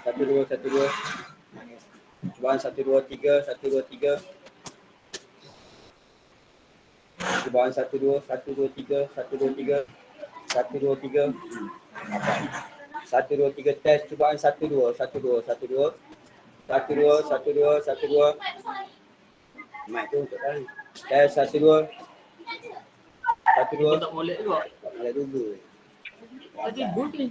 1, 2. Cubaan 1, 2, 3. 1, 2, 3. Cubaan 1, 2. 1, 2, 3. 1, 2, 3. 1, 2, 3. 1, 2, 3. Test cubaan 1, 2. 1, 2. 1, 2. 1, 2. 1, 2. 1, 2. Mic tu untuk tadi. Test 1, 2. 1, 2. Tak molek juga. Tak boleh dulu. Tadi boleh.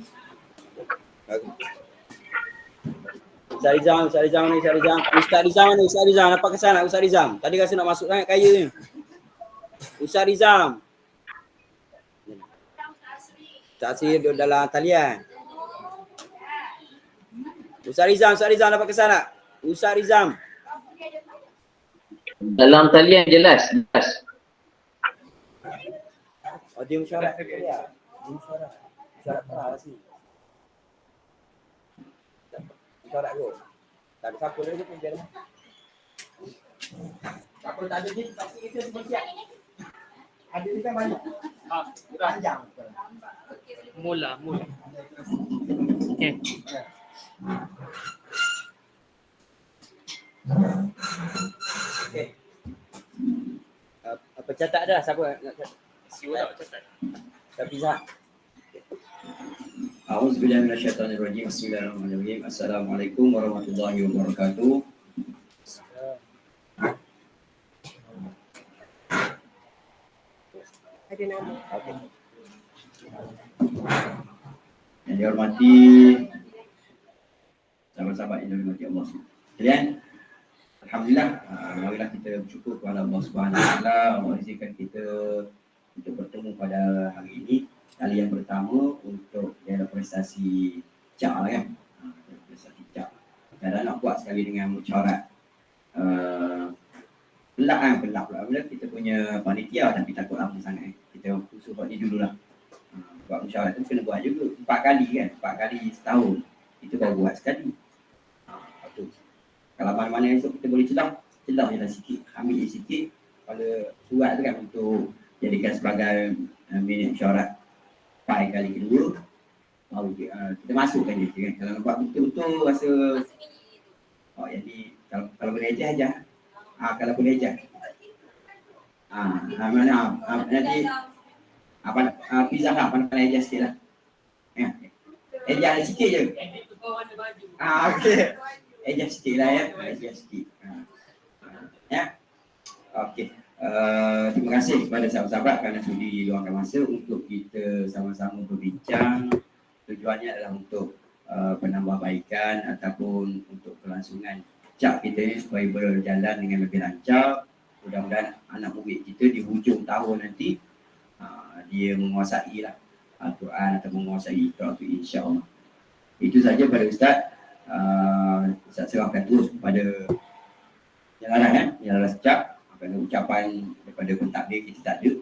Ustaz Rizam ni, Ustaz Rizam. Ustaz Rizam ni, Ustaz Rizam. Nampak kesan tak Ustaz Rizam? Tadi rasa nak masuk sangat kaya ni. Ustaz Rizam. Tak Asri duduk dalam talian. Ustaz Rizam dapat kesan tak? Ustaz Rizam. Dalam talian jelas. Oh, dia mesyuarat ke dia? Dia mesyuarat. Mesyuarat parah lah sini. Mesyuarat kot. Tak ada siapa lagi pun dia dah. Siapa tak ada ni, pasti kita semua siap. Ada ni kan banyak. Panjang. Mula. Okey. Okey. Apa catat dah? Siapa nak catat? Siapa nak catat? Tapi Zah. A'udzubillahi minasyaitonirrajim. Bismillahirrahmanirrahim. Assalamualaikum warahmatullahi wabarakatuh. Ada nama. Okey. Yang dihormati sahabat-sahabat yang dirahmati Allah. Kemudian alhamdulillah, marilah kita bersyukur kepada Allah Subhanahu Wa Taala mengizinkan kita untuk bertemu pada hari ini. Kali yang pertama untuk daerah prestasi CAK kan. Prestasi CAK. Dan nak buat sekali dengan musyawarah pelak pula. Kita punya panitia tapi takut lama sangat. Kita usul buat ni dululah. Buat musyawarah tu kena buat juga 4 kali kan. 4 kali setahun. Itu baru buat sekali. Betul. Kalau mana-mana esok kita boleh celah je lah sikit. Ambil je sikit. Kalau surat tu kan untuk jadikan sebagai minit musyawarah 4 kali kedua. Baru kita masukkan je kan. Kalau nampak betul-betul rasa jadi kalau boleh ajar. Kalau boleh ajar. Nanti Pizza Hut pandai ajar sikit lah. Ajar sikit je. Okey. Ajar sikit lah ya. Ajar sikit. Okey. Terima kasih kepada sahabat-sahabat kerana sudi luangkan masa untuk kita sama-sama berbincang. Tujuannya adalah untuk penambahbaikan ataupun untuk kelangsungan CAK kita ni supaya berjalan dengan lebih lancar. Mudah-mudahan anak murid kita di hujung tahun nanti dia menguasai lah Al-Quran atau menguasai Iqra tu insya-Allah. Itu saja pada Ustaz. Ustaz serahkan terus kepada penjelaran CAK. Kerana ucapan daripada pentadbir kita tak ada.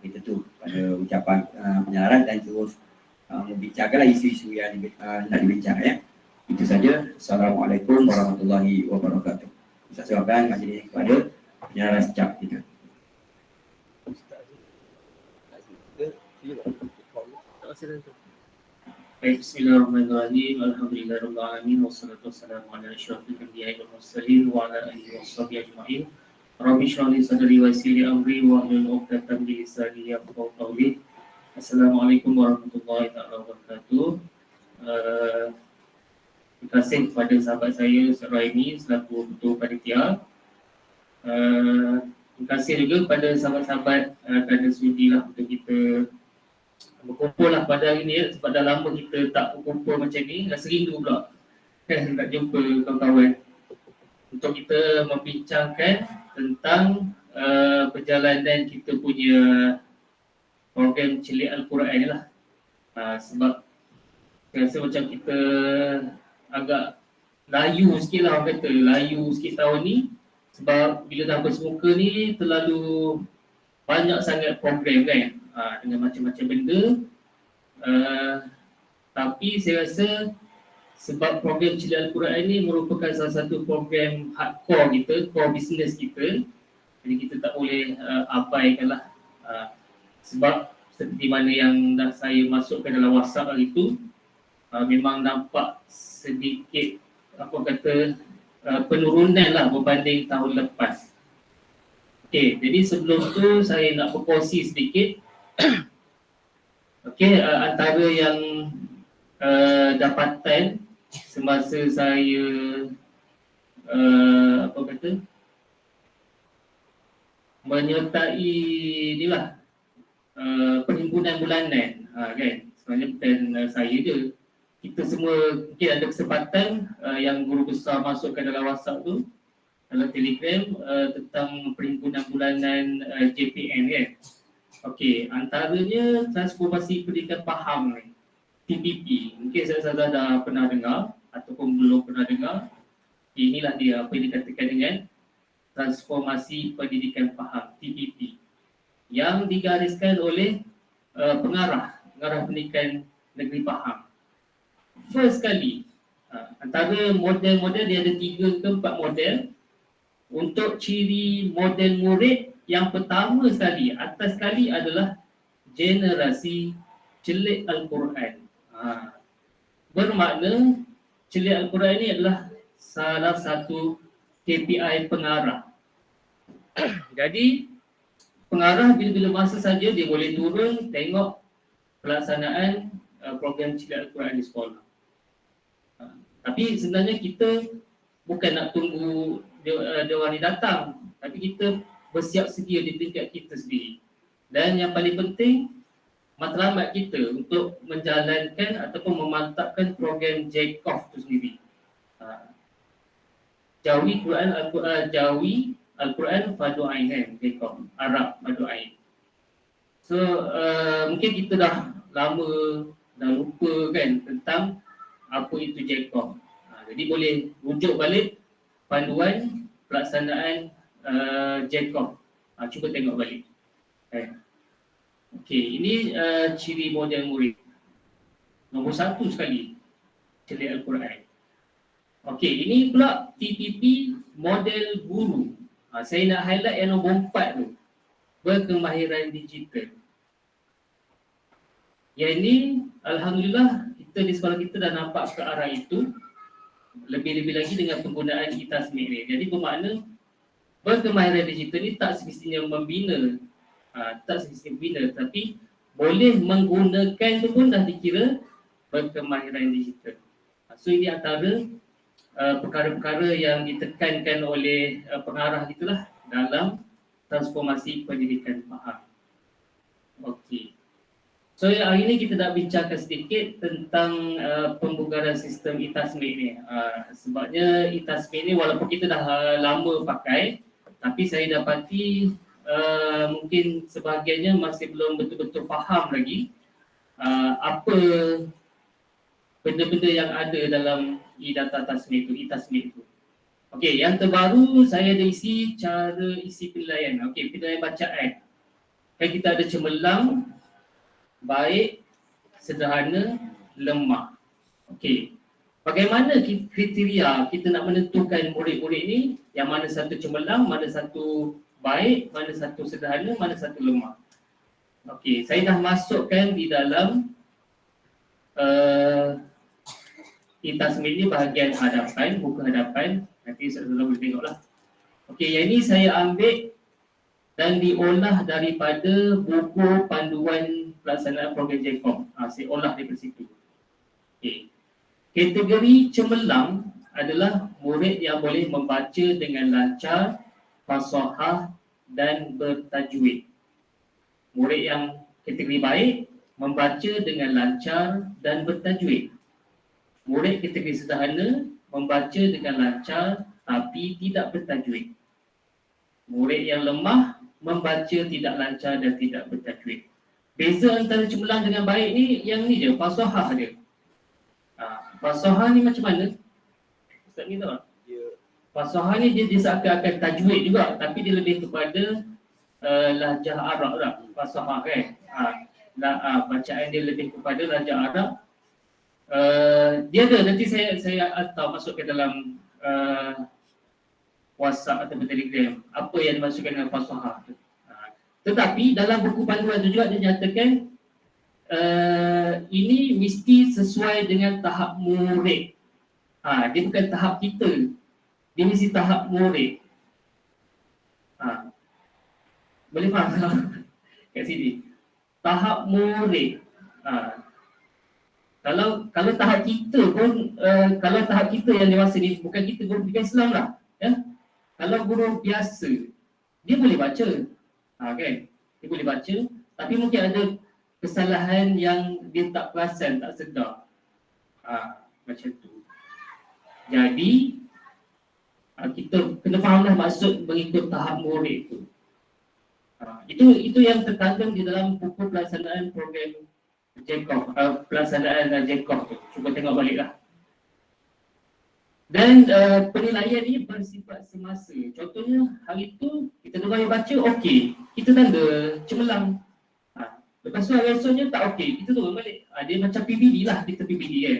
Kita tu pada ucapan penjelaran dan terus membicarakanlah isu-isu yang nak dibincang ya. Itu saja. Assalamualaikum warahmatullahi wabarakatuh. Ustaz serahkan majlis kepada penjelaran CAK kita. Baik, bismillahirrahmanirrahim. Alhamdulillahirabbil alamin wassalatu wassalamu ala asyrafil anbiya'i wal mursalin wa ala alihi washabbihi ajma'in. Rabbi shrah li sadri wa yassir li amri wa hlul 'uqdatam min lisani yafqahu qawli. Assalamualaikum warahmatullahi wabarakatuh. Terima kasih kepada sahabat saya Ustaz Raimi selaku ketua panitia. Terima kasih juga kepada sahabat-sahabat kerana sudilah untuk kita berkumpul lah pada hari ni sebab dah lama kita tak berkumpul macam ni. Rasa rindu pula nak jumpa kawan-kawan untuk kita membincangkan tentang perjalanan kita punya program Celik Al-Quran ni lah. Sebab saya rasa macam kita agak layu sikit lah, orang kata layu sikit tahun ni sebab bila dah bersemuka ni terlalu banyak sangat program kan dengan macam-macam benda. Tapi saya rasa sebab program Celik Al-Quran ni merupakan salah satu program hardcore kita, core business kita. Jadi kita tak boleh abaikan lah. Sebab seperti mana yang dah saya masukkan dalam WhatsApp hari tu, memang nampak sedikit apa kata penurunan lah berbanding tahun lepas. Okey, jadi sebelum tu saya nak berkongsi sedikit. Okey, antara yang dapatan semasa saya apa kata menyertai inilah perhimpunan bulanan, kan, sebenarnya bukan saya je, kita semua mungkin ada kesempatan yang guru besar masuk ke dalam WhatsApp tu, dalam Telegram, tentang perhimpunan bulanan JPN, kan. Okey, antaranya transformasi pendidikan faham ni, TPP. Mungkin saya dah pernah dengar ataupun belum pernah dengar. Inilah dia apa yang dikatakan dengan transformasi pendidikan faham, TPP, yang digariskan oleh pengarah pendidikan negeri faham. First kali, antara model-model dia ada 3 ke 4 model. Untuk ciri model murid yang pertama sekali, atas sekali adalah generasi celik Al-Quran. Bermakna celik Al-Quran ini adalah salah satu KPI pengarah. Jadi pengarah bila-bila masa saja dia boleh turun tengok pelaksanaan program celik Al-Quran di sekolah. Tapi sebenarnya kita bukan nak tunggu dia orang ni datang, tapi kita bersiap sedia di tingkat kita sendiri. Dan yang paling penting, matlamat kita untuk menjalankan ataupun memantapkan program JCOF itu sendiri. Jawi Al-Quran Fadu Ain, JCOF, Arab Fadu Ain. So mungkin kita dah lama dah lupa kan tentang apa itu JCOF. Jadi boleh rujuk balik panduan pelaksanaan JCOF. Cuba tengok balik. Okey, ini ciri model murid. Nombor 1 sekali, celik Al-Quran. Okey, ini pula TPP model guru. Saya nak highlight yang nombor 4 tu, berkemahiran digital. Yang ini alhamdulillah kita di sekolah kita dah nampak ke arah itu. Lebih-lebih lagi dengan penggunaan e-tasmik ni. Jadi bermakna berkemahiran digital ni tak semestinya membina, tapi boleh menggunakan tu pun dah dikira berkemahiran digital. So ini antara perkara-perkara yang ditekankan oleh pengarah itulah dalam transformasi pendidikan faham. Okey. So hari ini kita nak bincangkan sedikit tentang pembugaran sistem e-tasmik ni. Sebabnya e-tasmik ni walaupun kita dah lama pakai, tapi saya dapati mungkin sebahagiannya masih belum betul-betul faham lagi apa benda-benda yang ada dalam e-data tasmik tu, e-tasmik tu. Okey, yang terbaru saya ada isi cara isi penilaian. Okey, penilaian bacaan. Kan kita ada cemerlang, baik, sederhana, lemah. Okey. Bagaimana kriteria kita nak menentukan murid-murid ni yang mana satu cemerlang, mana satu baik, mana satu sederhana, mana satu lemah. Okey, saya dah masukkan di dalam e-tasmik ni bahagian hadapan, buku hadapan. Nanti saya boleh tengoklah. Okey, yang ini saya ambil dan diolah daripada buku panduan pelaksanaan program JCOF. Saya olah daripada situ. Okay. Kategori cemerlang adalah murid yang boleh membaca dengan lancar, fasahah dan bertajwid. Murid yang kategori baik membaca dengan lancar dan bertajwid. Murid kategori sederhana membaca dengan lancar tapi tidak bertajwid. Murid yang lemah membaca tidak lancar dan tidak bertajwid. Beza antara cemerlang dengan baik ni yang ni je, fasahah dia. Fasahah ni macam mana? Ustaz ni tahu tak? Fasahah ni dia seakan-akan tajwid juga, tapi dia lebih kepada lahjah Arab lah. Fasahah kan? Bacaan dia lebih kepada lahjah Arab. Dia ada, nanti saya hantar masuk ke dalam WhatsApp atau Telegram apa yang dimasukkan dengan fasahah tu. Tetapi dalam buku panduan tu juga dia nyatakan ini mesti sesuai dengan tahap murid. Dia bukan tahap kita. Dia mesti tahap murid. Boleh faham kat sini? Tahap murid. Kalau tahap kita pun, kalau tahap kita yang dewasa ni, bukan kita guru pendidikan Islam lah. Ya? Kalau guru biasa, dia boleh baca. Kan? Dia boleh baca, tapi mungkin ada kesalahan yang dia tak perasan, tak sedar. Macam tu. Jadi, kita kena fahamlah maksud mengikut tahap murid tu. Itu yang terkandung di dalam buku pelaksanaan program JECOF, pelaksanaan JECOF tu. Cuba tengok baliklah. Dan penilaian ni bersifat semasa. Contohnya hari tu kita dengar baca okey, kita tanda cemerlang. Lepas tu hari esoknya tak okey, kita turun balik. Dia macam PBD lah, kita PBD kan.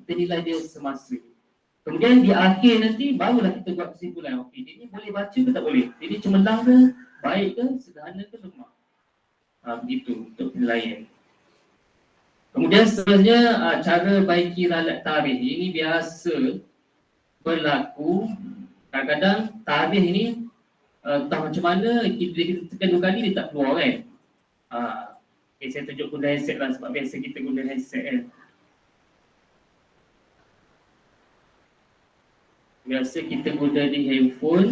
Kita nilai dia semasa. Kemudian di akhir nanti barulah kita buat kesimpulan. Okey, dia ni boleh baca ke tak boleh? Dia ni cemerlang ke, baik ke, sederhana ke, lemah. Begitu untuk penilaian. Kemudian seterusnya cara baiki ralat tarikh. Ini biasa berlaku. Kadang-kadang tarikh ni entah macam mana kita tekan 2 kali dia tak keluar kan. Okay, saya tunjuk guna headset lah sebab biasa kita guna headset kan. Biasa kita guna di handphone.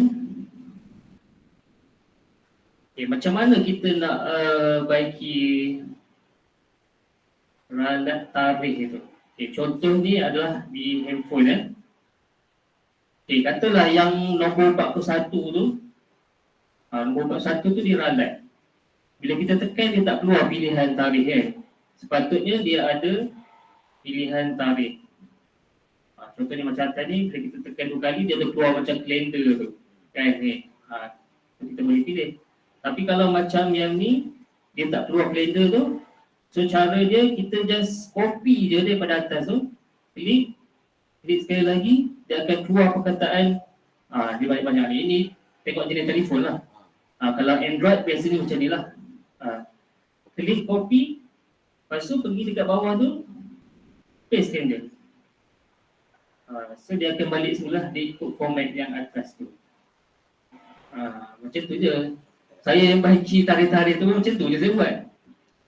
Okay, macam mana kita nak baiki ralat tarikh itu? Okay, contoh ni adalah di handphone Okay, katalah yang nombor 41 tu, nombor 41 tu diralat. Bila kita tekan dia tak keluar pilihan tarikh Sepatutnya dia ada pilihan tarikh. Contohnya macam tadi, bila kita tekan 2 kali dia ada keluar macam kalender tu. Kan ni. Kita boleh pilih. Tapi kalau macam yang ni, dia tak keluar kalender tu, so cara dia kita just copy je daripada atas tu, klik sekali lagi, dia akan keluar perkataan dia banyak-banyak ni. Ini tengok jenis telefon lah. Kalau Android biasanya macam ni lah. Klik copy, lepas tu pergi dekat bawah tu, paste dia. So dia akan balik semula, dia ikut format yang atas tu. Macam tu je. Saya yang baiki tarikh-tarikh tu macam tu je saya buat.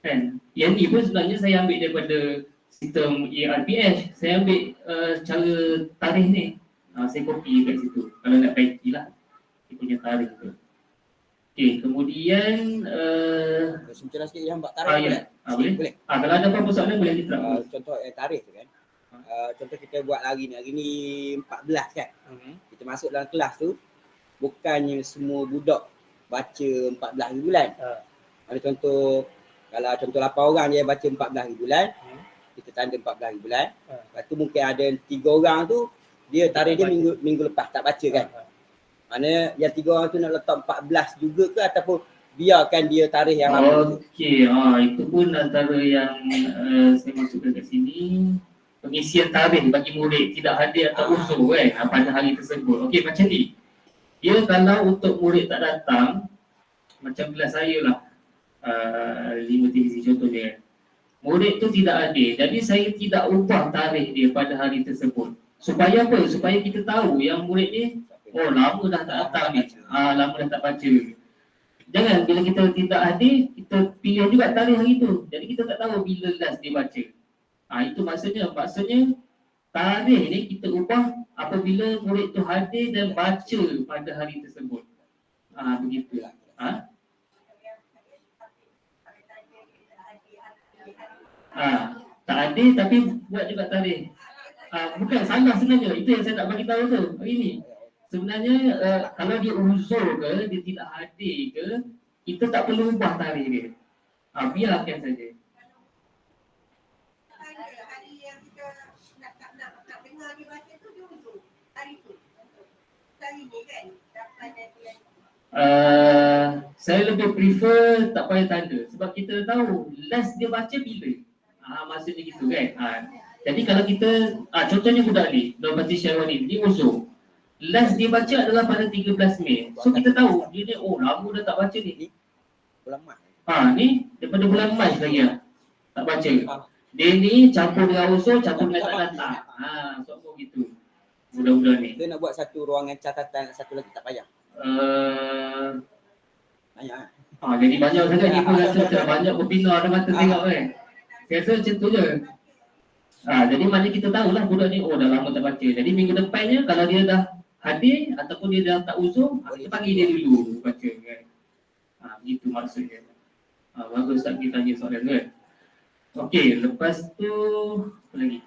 Kan? Yang ni pun sebenarnya saya ambil daripada sistem ERPH. Saya ambil cara tarikh ni. Saya copy kat situ. Kalau nak baiki lah, dia punya tarikh tu. Okay, kemudian Sebentar sikit yang buat tarikh boleh? Kalau ada apa-apa soalan boleh diterap. Contoh tarikh tu kan. Contoh kita buat hari ni 14 kan. Kita masuk dalam kelas tu, bukannya semua budak baca 14 hari bulan. Ada contoh, kalau contoh 8 orang dia baca 14 hari bulan, kita tanda 14 hari bulan. Lepas tu mungkin ada 3 orang tu, dia tarikh dia minggu lepas tak baca kan. Mana yang 3 orang tu nak letak 14 juga ke ataupun biarkan dia tarikh yang lama? Okey, itu pun antara yang saya masukkan kat sini. Pengisian tarikh bagi murid tidak hadir atau uzur kan pada hari tersebut. Okey, macam ni. Dia kalau untuk murid tak datang, macam kelas saya lah, 5 TVC contohnya. Murid tu tidak hadir, jadi saya tidak ubah tarikh dia pada hari tersebut. Supaya apa? Supaya kita tahu yang murid ni, lama dah tak datang ni, lama dah tak baca. Jangan bila kita tidak hadir, kita pilih juga tarikh hari tu. Jadi kita tak tahu bila last dia baca. Itu maksudnya tarikh ni kita ubah apabila murid tu hadir dan baca pada hari tersebut. Begitu. Tak hadir tapi buat juga tarikh. Bukan salah sebenarnya. Itu yang saya nak bagi tahu tu hari ni. Sebenarnya kalau dia uzur ke, dia tidak hadir ke, kita tak perlu ubah tarikh dia. Biarkan saja. Saya lebih prefer tak payah tanda sebab kita tahu last dia baca bila. Maksudnya gitu kan. Jadi kalau kita contohnya budak ni, Nurbazi Syarwani, dia uzur. Last dia baca adalah pada 13 Mei. So kita tahu dia lama dah tak baca ni. Bulan Mac. Ni daripada bulan Mac lagi tak baca. Ah. Dia ni campur dengan usul, campur dengan tak datang. So gitu. Budak-budak ni. Kita nak buat satu ruangan catatan, satu lagi tak payah. Banyak. Jadi banyak sangat ni pun rasa macam banyak berbina ada mata tengok kan. Saya rasa macam tu je. Jadi maknanya kita tahulah budak ni dah lama tak baca. Jadi minggu depannya kalau dia dah hadir ataupun dia dah tak uzur, kita panggil dia dulu baca kan. Gitu maksudnya. Bagus tak kita tanya soalan tu kan. Okey, lepas tu apa lagi?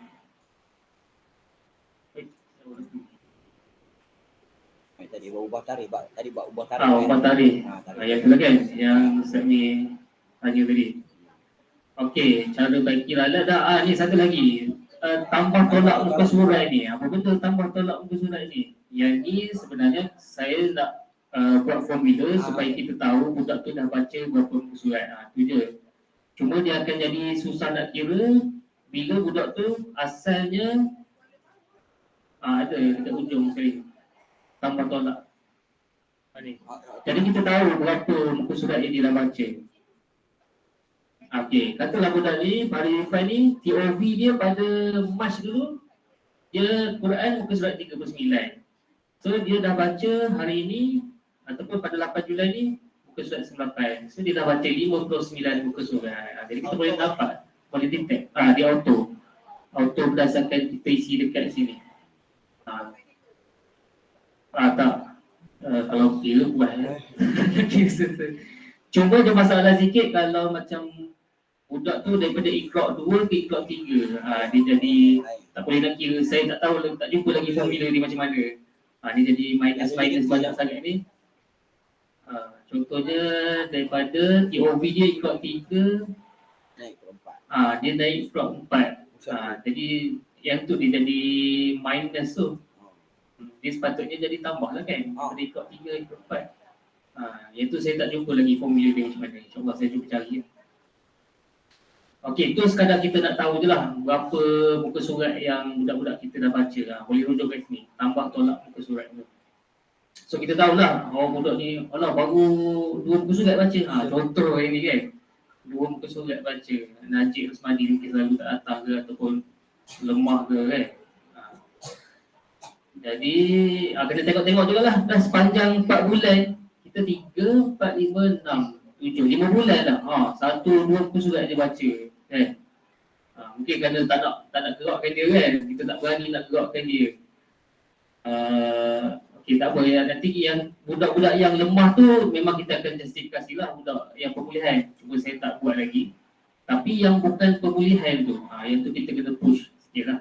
Tadi buat ubah tarikh, tadi buat ubah tarikh. Ubah tarikh. Tarikh. Yang tu lah kan yang Ustaz ni tanya tadi. Okey, cara baiki lalat dah. Ni satu lagi. Tambah tolak muka surat ni. Apa benda tambah tolak muka surat ni? Yang ni sebenarnya saya nak buat formula supaya kita tahu budak tu dah baca berapa muka surat. Tu je. Cuma dia akan jadi susah nak kira bila budak tu asalnya ada dekat ujung sekali. Tambah tolak. Ni. Jadi kita tahu berapa muka surat yang dia dah baca. Okey, katalah budak ni, Parifan ni, TOV dia pada Mac dulu, dia Quran muka surat 39. So dia dah baca hari ini, ataupun pada 8 Julai ni, muka surat 98. So dia dah baca 59 muka surat. Jadi kita boleh dapat, boleh detect. Dia auto berdasarkan kita isi dekat sini. Tak. Kalau kira buat. Cuma dia masalah sikit kalau macam budak tu daripada ikhlas 2 ke ikhlas 3. Dia jadi tak boleh nak kira. Saya tak tahu, tak jumpa lagi formula ni macam mana. Dia jadi minus banyak sangat ni. Contohnya daripada TOV dia ikhlas 3 naik ke 4. Dia naik ikhlas 4. Jadi yang tu dia jadi minus tu. Dia sepatutnya jadi tambah lah kan. Daripada ikhlas 3 ikhlas 4. Yang tu saya tak jumpa lagi formula dia macam mana. InsyaAllah saya cuba cari. Okey, tu sekadar kita nak tahu je lah berapa muka surat yang budak-budak kita dah baca. Boleh rujuk kat sini, tambah tolak muka surat tu. So kita tahulah, budak ni, baru 2 muka surat baca. Contoh hari ni kan, 2 muka surat baca. Najib Rosmadi mungkin selalu tak datang ke ataupun lemah ke kan. Jadi, kena tengok-tengok juga lah. Dah sepanjang 4 bulan, kita 3, 4, 5, 6, 7, 5 bulan dah. 1, 2 muka surat dia baca. Mungkin kerana tak nak gerakkan dia kan. Kita tak berani nak gerakkan dia. Okey, tak apa ya. Nanti yang budak-budak yang lemah tu memang kita akan justifikasi lah budak yang pemulihan. Cuma saya tak buat lagi. Tapi yang bukan pemulihan tu, yang tu kita kena push sikit lah.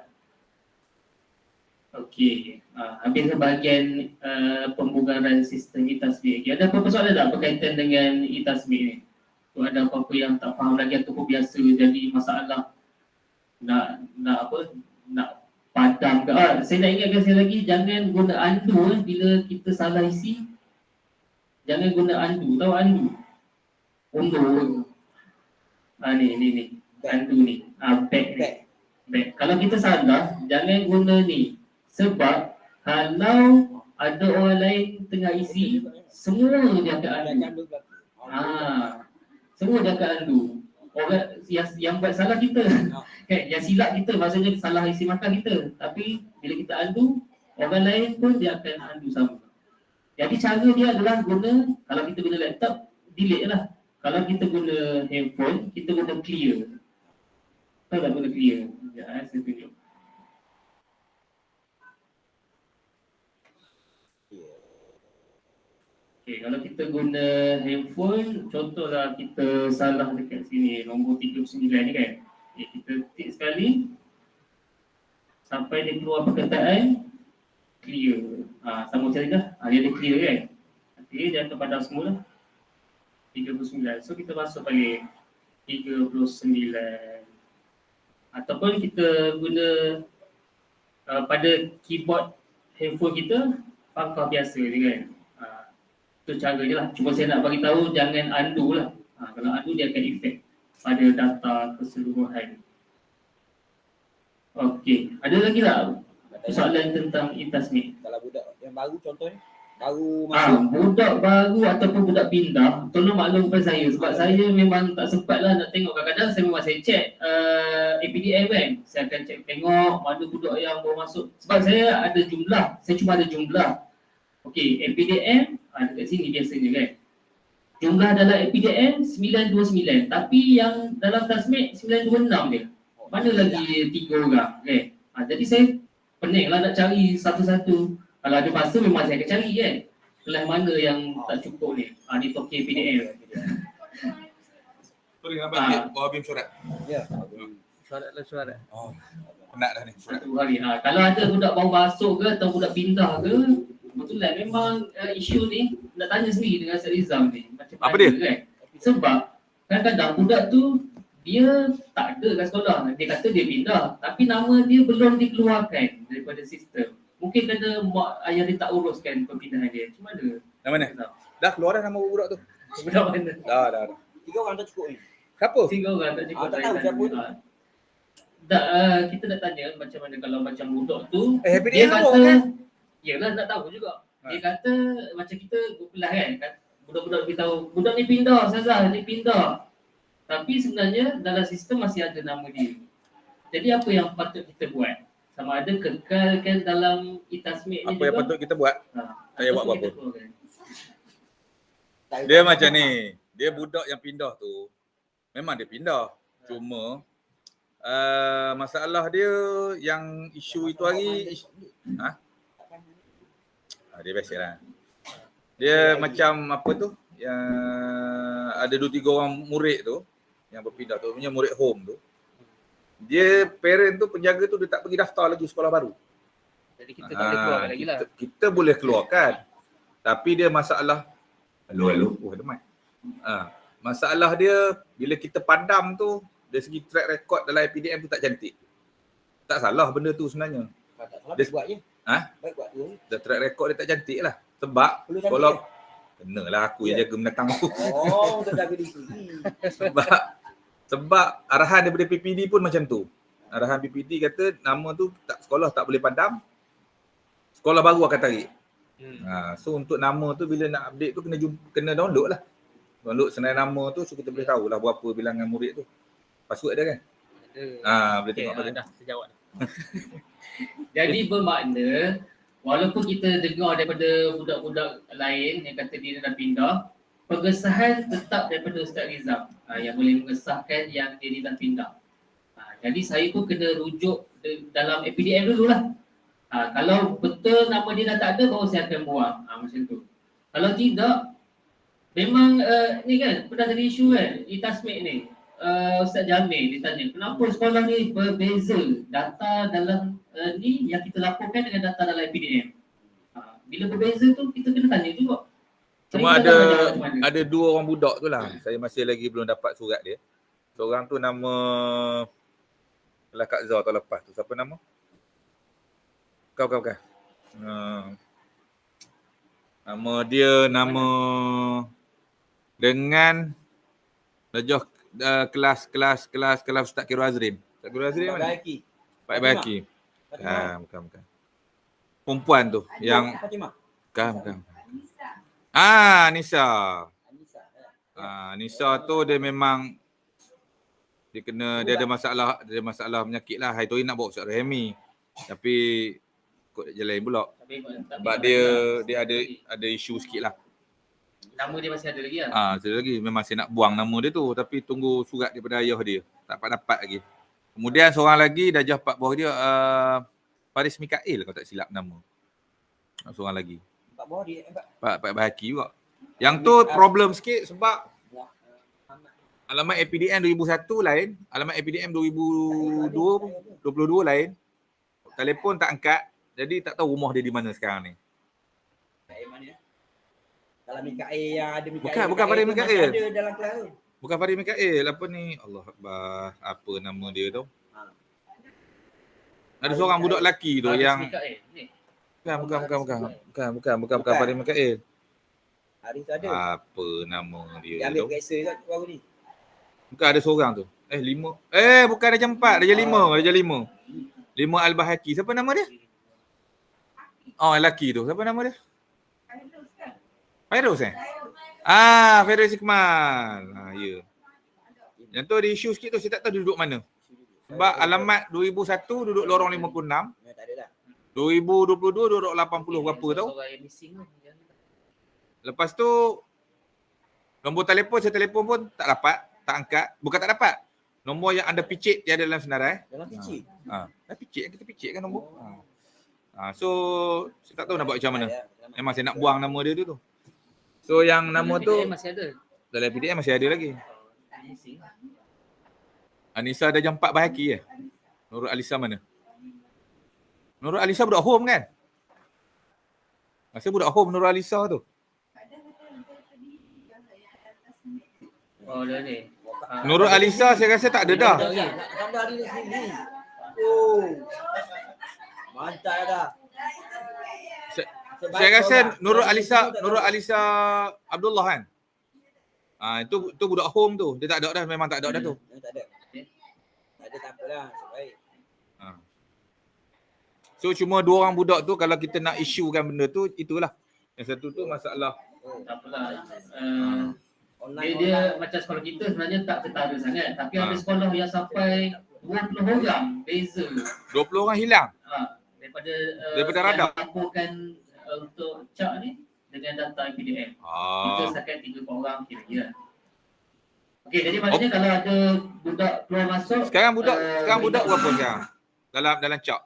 Okey, habis bahagian pembugaran sistem e-tasbih. Ada apa-apa soalan tak berkaitan dengan e-tasbih ni? Tu ada apa-apa yang tak faham lagi ataupun biasa jadi masalah nak padam ke? Saya nak ingatkan sekali lagi, jangan guna undo bila kita salah isi. Jangan guna undo. Tahu undo? Undur. Ni. Undo ni. Back. Kalau kita salah, jangan guna ni. Sebab kalau ada orang lain tengah isi, semua dia akan undo. Semua dia akan undo. Orang yang buat salah kita. Yang silap kita, maksudnya salah isi makan kita. Tapi bila kita undo, orang lain pun dia akan undo sama. Jadi cara dia adalah guna, kalau kita guna laptop, delete lah. Kalau kita guna handphone, kita guna clear. Tahu tak guna clear? Sekejap saya tunjuk. Okay, kalau kita guna handphone, contohlah kita salah dekat sini, nombor 39 ni kan. Okay, kita tik sekali, sampai dia keluar perkataan, clear. Sama macam ni lah, dia ada clear kan. Okay, dia akan padam semula 39. So kita masuk balik 39. Ataupun kita guna pada keyboard handphone kita, pangkal biasa je kan. Itu cara je lah. Cuma saya nak bagi tahu jangan undo lah. Kalau undo dia akan efek pada data keseluruhan. Okey. Ada lagi tak soalan tentang e-tasbih? Kalau budak yang baru contohnya, baru masuk. Budak baru ataupun budak pindah, tolong maklum kepada saya sebab saya memang tak sempat lah nak tengok. Kadang-kadang saya memang saya check APDM kan. Saya akan check tengok mana budak yang baru masuk. Sebab saya ada jumlah, saya cuma ada jumlah. Okey, APDM dekat sini biasanya kan. Jumlah dalam APDM 929, tapi yang dalam tasmid 926 dia. Mana lagi 3 orang kan. Jadi saya pening lah nak cari satu-satu. Kalau ada masa memang saya akan cari kan. Kelas mana yang tak cukup ni. Ni token PDM. Tu dengan abang bawa BIM surat. Ya. Surat. Oh. Penat dah ni surat. Satu hari. Kalau ada budak baru masuk ke atau budak pindah ke, betulan memang isu ni nak tanya sendiri dengan Ustaz Rizam ni. Macam Apa mana dia? kan. Sebab kadang-kadang budak tu dia tak ada kat sekolah. Dia kata dia pindah. Tapi nama dia belum dikeluarkan daripada sistem. Mungkin kena mak ayah dia tak uruskan perpindahan dia. Macam mana? Nama mana? Dah keluar dah nama budak tu. Budak mana? Dah. 3 orang tak cukup ni. Siapa? 3 orang tak cukup. Tak tahu siapa tu. Kita nak tanya macam mana kalau macam budak tu. Happy Dia Day kata, kan? yelah nak tahu juga. Dia kata macam kita berkelas kan. Budak-budak beritahu, budak ni pindah, Ustazah, ni pindah. Tapi sebenarnya dalam sistem masih ada nama dia. Jadi apa yang patut kita buat? Sama ada kekalkan dalam itasmid ni Apa yang patut kita buat? Tak payah buat apa-apa. Kan? Dia macam ni. Dia budak yang pindah tu. Memang dia pindah. Cuma masalah dia yang isu itu hari dia biasa lah. Dia macam apa tu? Yang ada 2-3 orang murid tu yang berpindah tu, punya murid home tu. Dia parent tu, penjaga tu dia tak pergi daftar lagi sekolah baru. Jadi kita tak boleh keluarkan lagi lah. Kita boleh keluarkan. Tapi dia masalah hello. Oh, ada mic. Masalah dia bila kita padam tu dari segi track record dalam APDM tu tak cantik. Tak salah benda tu sebenarnya. Tak salah Dia- buat je. Baik buat tu. The track record dia tak cantik lah. Sebab Perlu cantik kalau ke? kenalah aku yang jaga menatang tu. Oh, untuk jaga diri. Sebab arahan daripada PPD pun macam tu. Arahan PPD kata nama tu sekolah tak boleh padam. Sekolah baru akan tarik. So untuk nama tu bila nak update tu kena download lah. Download senarai nama tu so kita boleh tahu lah berapa bilangan murid tu. Password dia kan? Boleh tengok pada. Dah sejawat. Jadi bermakna walaupun kita dengar daripada budak-budak lain yang kata dia dah pindah, pengesahan tetap daripada Ustaz Rizam yang boleh mengesahkan yang dia dah pindah. Jadi saya pun kena rujuk dalam APDM dululah. Kalau betul nama dia dah tak ada baru saya akan buang. Macam tu. Kalau tidak, memang ni kan pernah ada isu kan itasmid ni. Ustaz Jamil ditanya, kenapa sekolah ni berbeza data dalam ni yang kita laporkan dengan data dalam APDM. Bila berbeza tu kita kena tanya juga. Cuma Saya tak tahu macam mana. ada 2 orang budak tu lah. Saya masih lagi belum dapat surat dia. Seorang tu nama Kelas Kak Zah tahun lepas tu. Siapa nama? Kau. Nama dia dengan darjah kelas Ustaz Khairul Azrim. Ustaz Khairul Azrim mana? Pak Baki. Bukan. Perempuan tu yang Fatimah. bukan. Nisa. Nisa tu dia memang dia ada masalah penyakit lah. Hari tu nak bawa Ustaz Rahimi. Tapi ikut jalan pula. Sebab dia ada isu sikit lah. Nama dia masih ada lagi lah. Ada lagi. Memang saya nak buang nama dia tu. Tapi tunggu surat daripada ayah dia. Tak dapat lagi. Kemudian seorang lagi darjah 4 bawah dia Faris Mikail kalau tak silap nama. Seorang lagi. Pak bawah dia. Pak Bahaki juga. Yang tu problem sikit sebab alamat APDM 2001 lain, alamat APDM 2022 lain. Telefon tak angkat. Jadi tak tahu rumah dia di mana sekarang ni. Kalau Mikael yang ada Mikael. Bukan Faris Mikael. Ada dalam kelas tu. Bukan Faris Mikail. Apa ni? Allah Akbar. Apa nama dia tu? Ada seorang budak lelaki tu yang bukan Faris Mikail. Haris ada. Apa nama dia Dia ambil tu? periksa kat baru ni. Bukan ada seorang tu. 5. Bukan darjah 4, darjah 5. 5 Al-Bahaki. Siapa nama dia? Lelaki tu. Siapa nama dia? Fairuz Fairuz Ikmal. Ya. Yang tu ada isu sikit tu, saya tak tahu dia duduk mana. Sebab alamat 2001 duduk lorong 56, Ya, tak ada dah. 2022 duduk 80 berapa tahu. Orang yang missing tu. Lepas tu nombor telefon, saya telefon pun tak dapat, tak angkat. Bukan tak dapat. Nombor yang anda picit dia ada dalam senarai. Dalam PC. Picit, kita picit kan nombor. So saya tak tahu nak buat macam mana. Memang saya nak buang nama dia tu. So yang nama tu masih ada. dalam PDM masih ada lagi. Missing. Anissa dah jam 4 bahaki Nurul Alisa mana? Nurul Alisa budak home kan? Masa budak home Nurul Alisa tu. Oh, dah ni. Nurul Alisa saya rasa tak ada dah. Gambar dia sendiri. Oh. Mantap dah. Saya rasa Nurul Alisa Abdullah kan? Itu budak home tu. Dia tak ada dah, memang tak ada dah tu. Tak ada. Tak ada, tak apalah. Baik. So cuma dua orang budak tu kalau kita nak isukan benda tu, itulah. Yang satu tu masalah. Tak apalah. Online. Dia macam sekolah kita sebenarnya tak ketara sangat. Tapi ada sekolah yang sampai 20 orang beza. 20 orang hilang. Daripada radar. yang laporkan untuk cak ni dengan data PDM. Kita setakat 3-4 orang kira-kira. Okey, jadi maknanya kalau ada budak keluar masuk. Sekarang budak berapa sekarang? Dalam cak.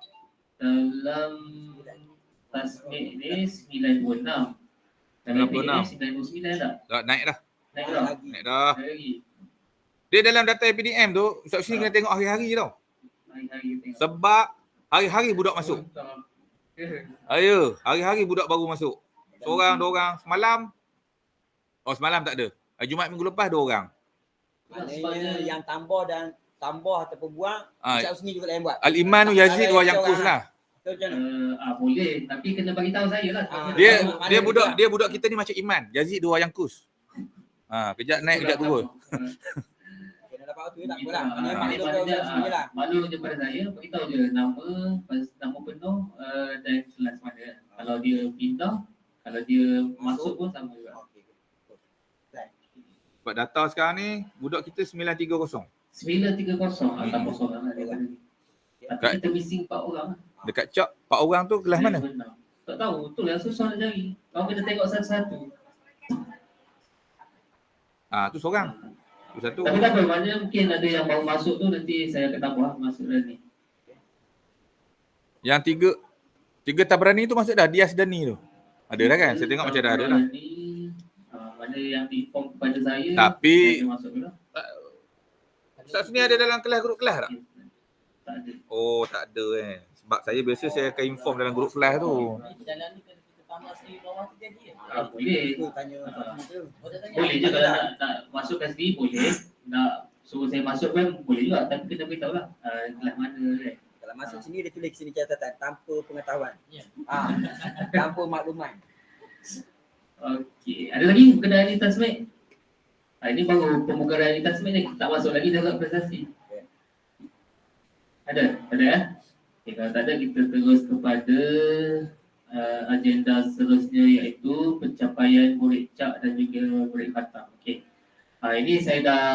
Dalam tasmik ni 926. Dalam PDM 929 tak? Dah naik dah. Naik dah. Naik dah. Lagi. Dia dalam data PDM tu, Ustaz Husni kena tengok hari-hari tau. Hari-hari tengok. Sebab hari-hari budak masuk. Hari-hari budak baru masuk. Seorang, dua orang. Semalam tak ada. Jumaat minggu lepas 2 orang. Maknanya yang tambah ataupun buang, Ustaz Husni juga lain buat. Al-Iman tu Yazid dua yang kus lah. Betul macam mana? Boleh, tapi kena bagi tahu saya lah. Dia budak kita ni macam Iman. Yazid dua yang kus. Kejap naik, kejap turun. Kena dapat waktu tak apalah. Maknanya maklum Ustaz Husni lah. Maklum je pada saya, beritahu je nama penuh dan kelas mana. Kalau dia pindah, kalau dia masuk pun sama juga. Sebab data sekarang ni, budak kita 930. 930, tak kosong lah. Tapi kita missing 4 orang. Dekat cak, 4 orang tu kelas mana? Tak tahu, betul lah, susah nak cari. Kau kena tengok satu-satu. Tu seorang. Tu satu. Tapi tak apa, maknanya mungkin ada yang baru masuk tu, nanti saya akan tambah masuk dah ni. Yang tiga Tabrani tu masuk dah, Dias Dani tu. Ada dah kan? Saya tengok macam dah ada dah. Mana yang diinform kepada saya, tapi saya masuk dulu. Ustaz ni ada dalam kelas, grup kelas tak? Tak ada. Oh, tak ada Sebab saya biasa saya akan inform dalam grup kelas tu. Jalan ni kita tambah sendiri bawah tu jadi. Boleh. Tanya tu. Boleh je kalau nak masukkan sendiri boleh. Nak suruh saya masuk kan boleh juga, tapi kena beritahu lah kelas mana kan. Kalau masuk sini dia tulis sini catatan tanpa pengetahuan. Tanpa makluman. Okey, ada lagi berkenaan ini tasmik? Ini baru pembukaan ini tasmik ni, tak masuk lagi dalam prestasi. Ada? Okay, kalau tak ada kita terus kepada agenda seterusnya iaitu pencapaian murid cak dan juga murid khatam. Okey. Ini saya dah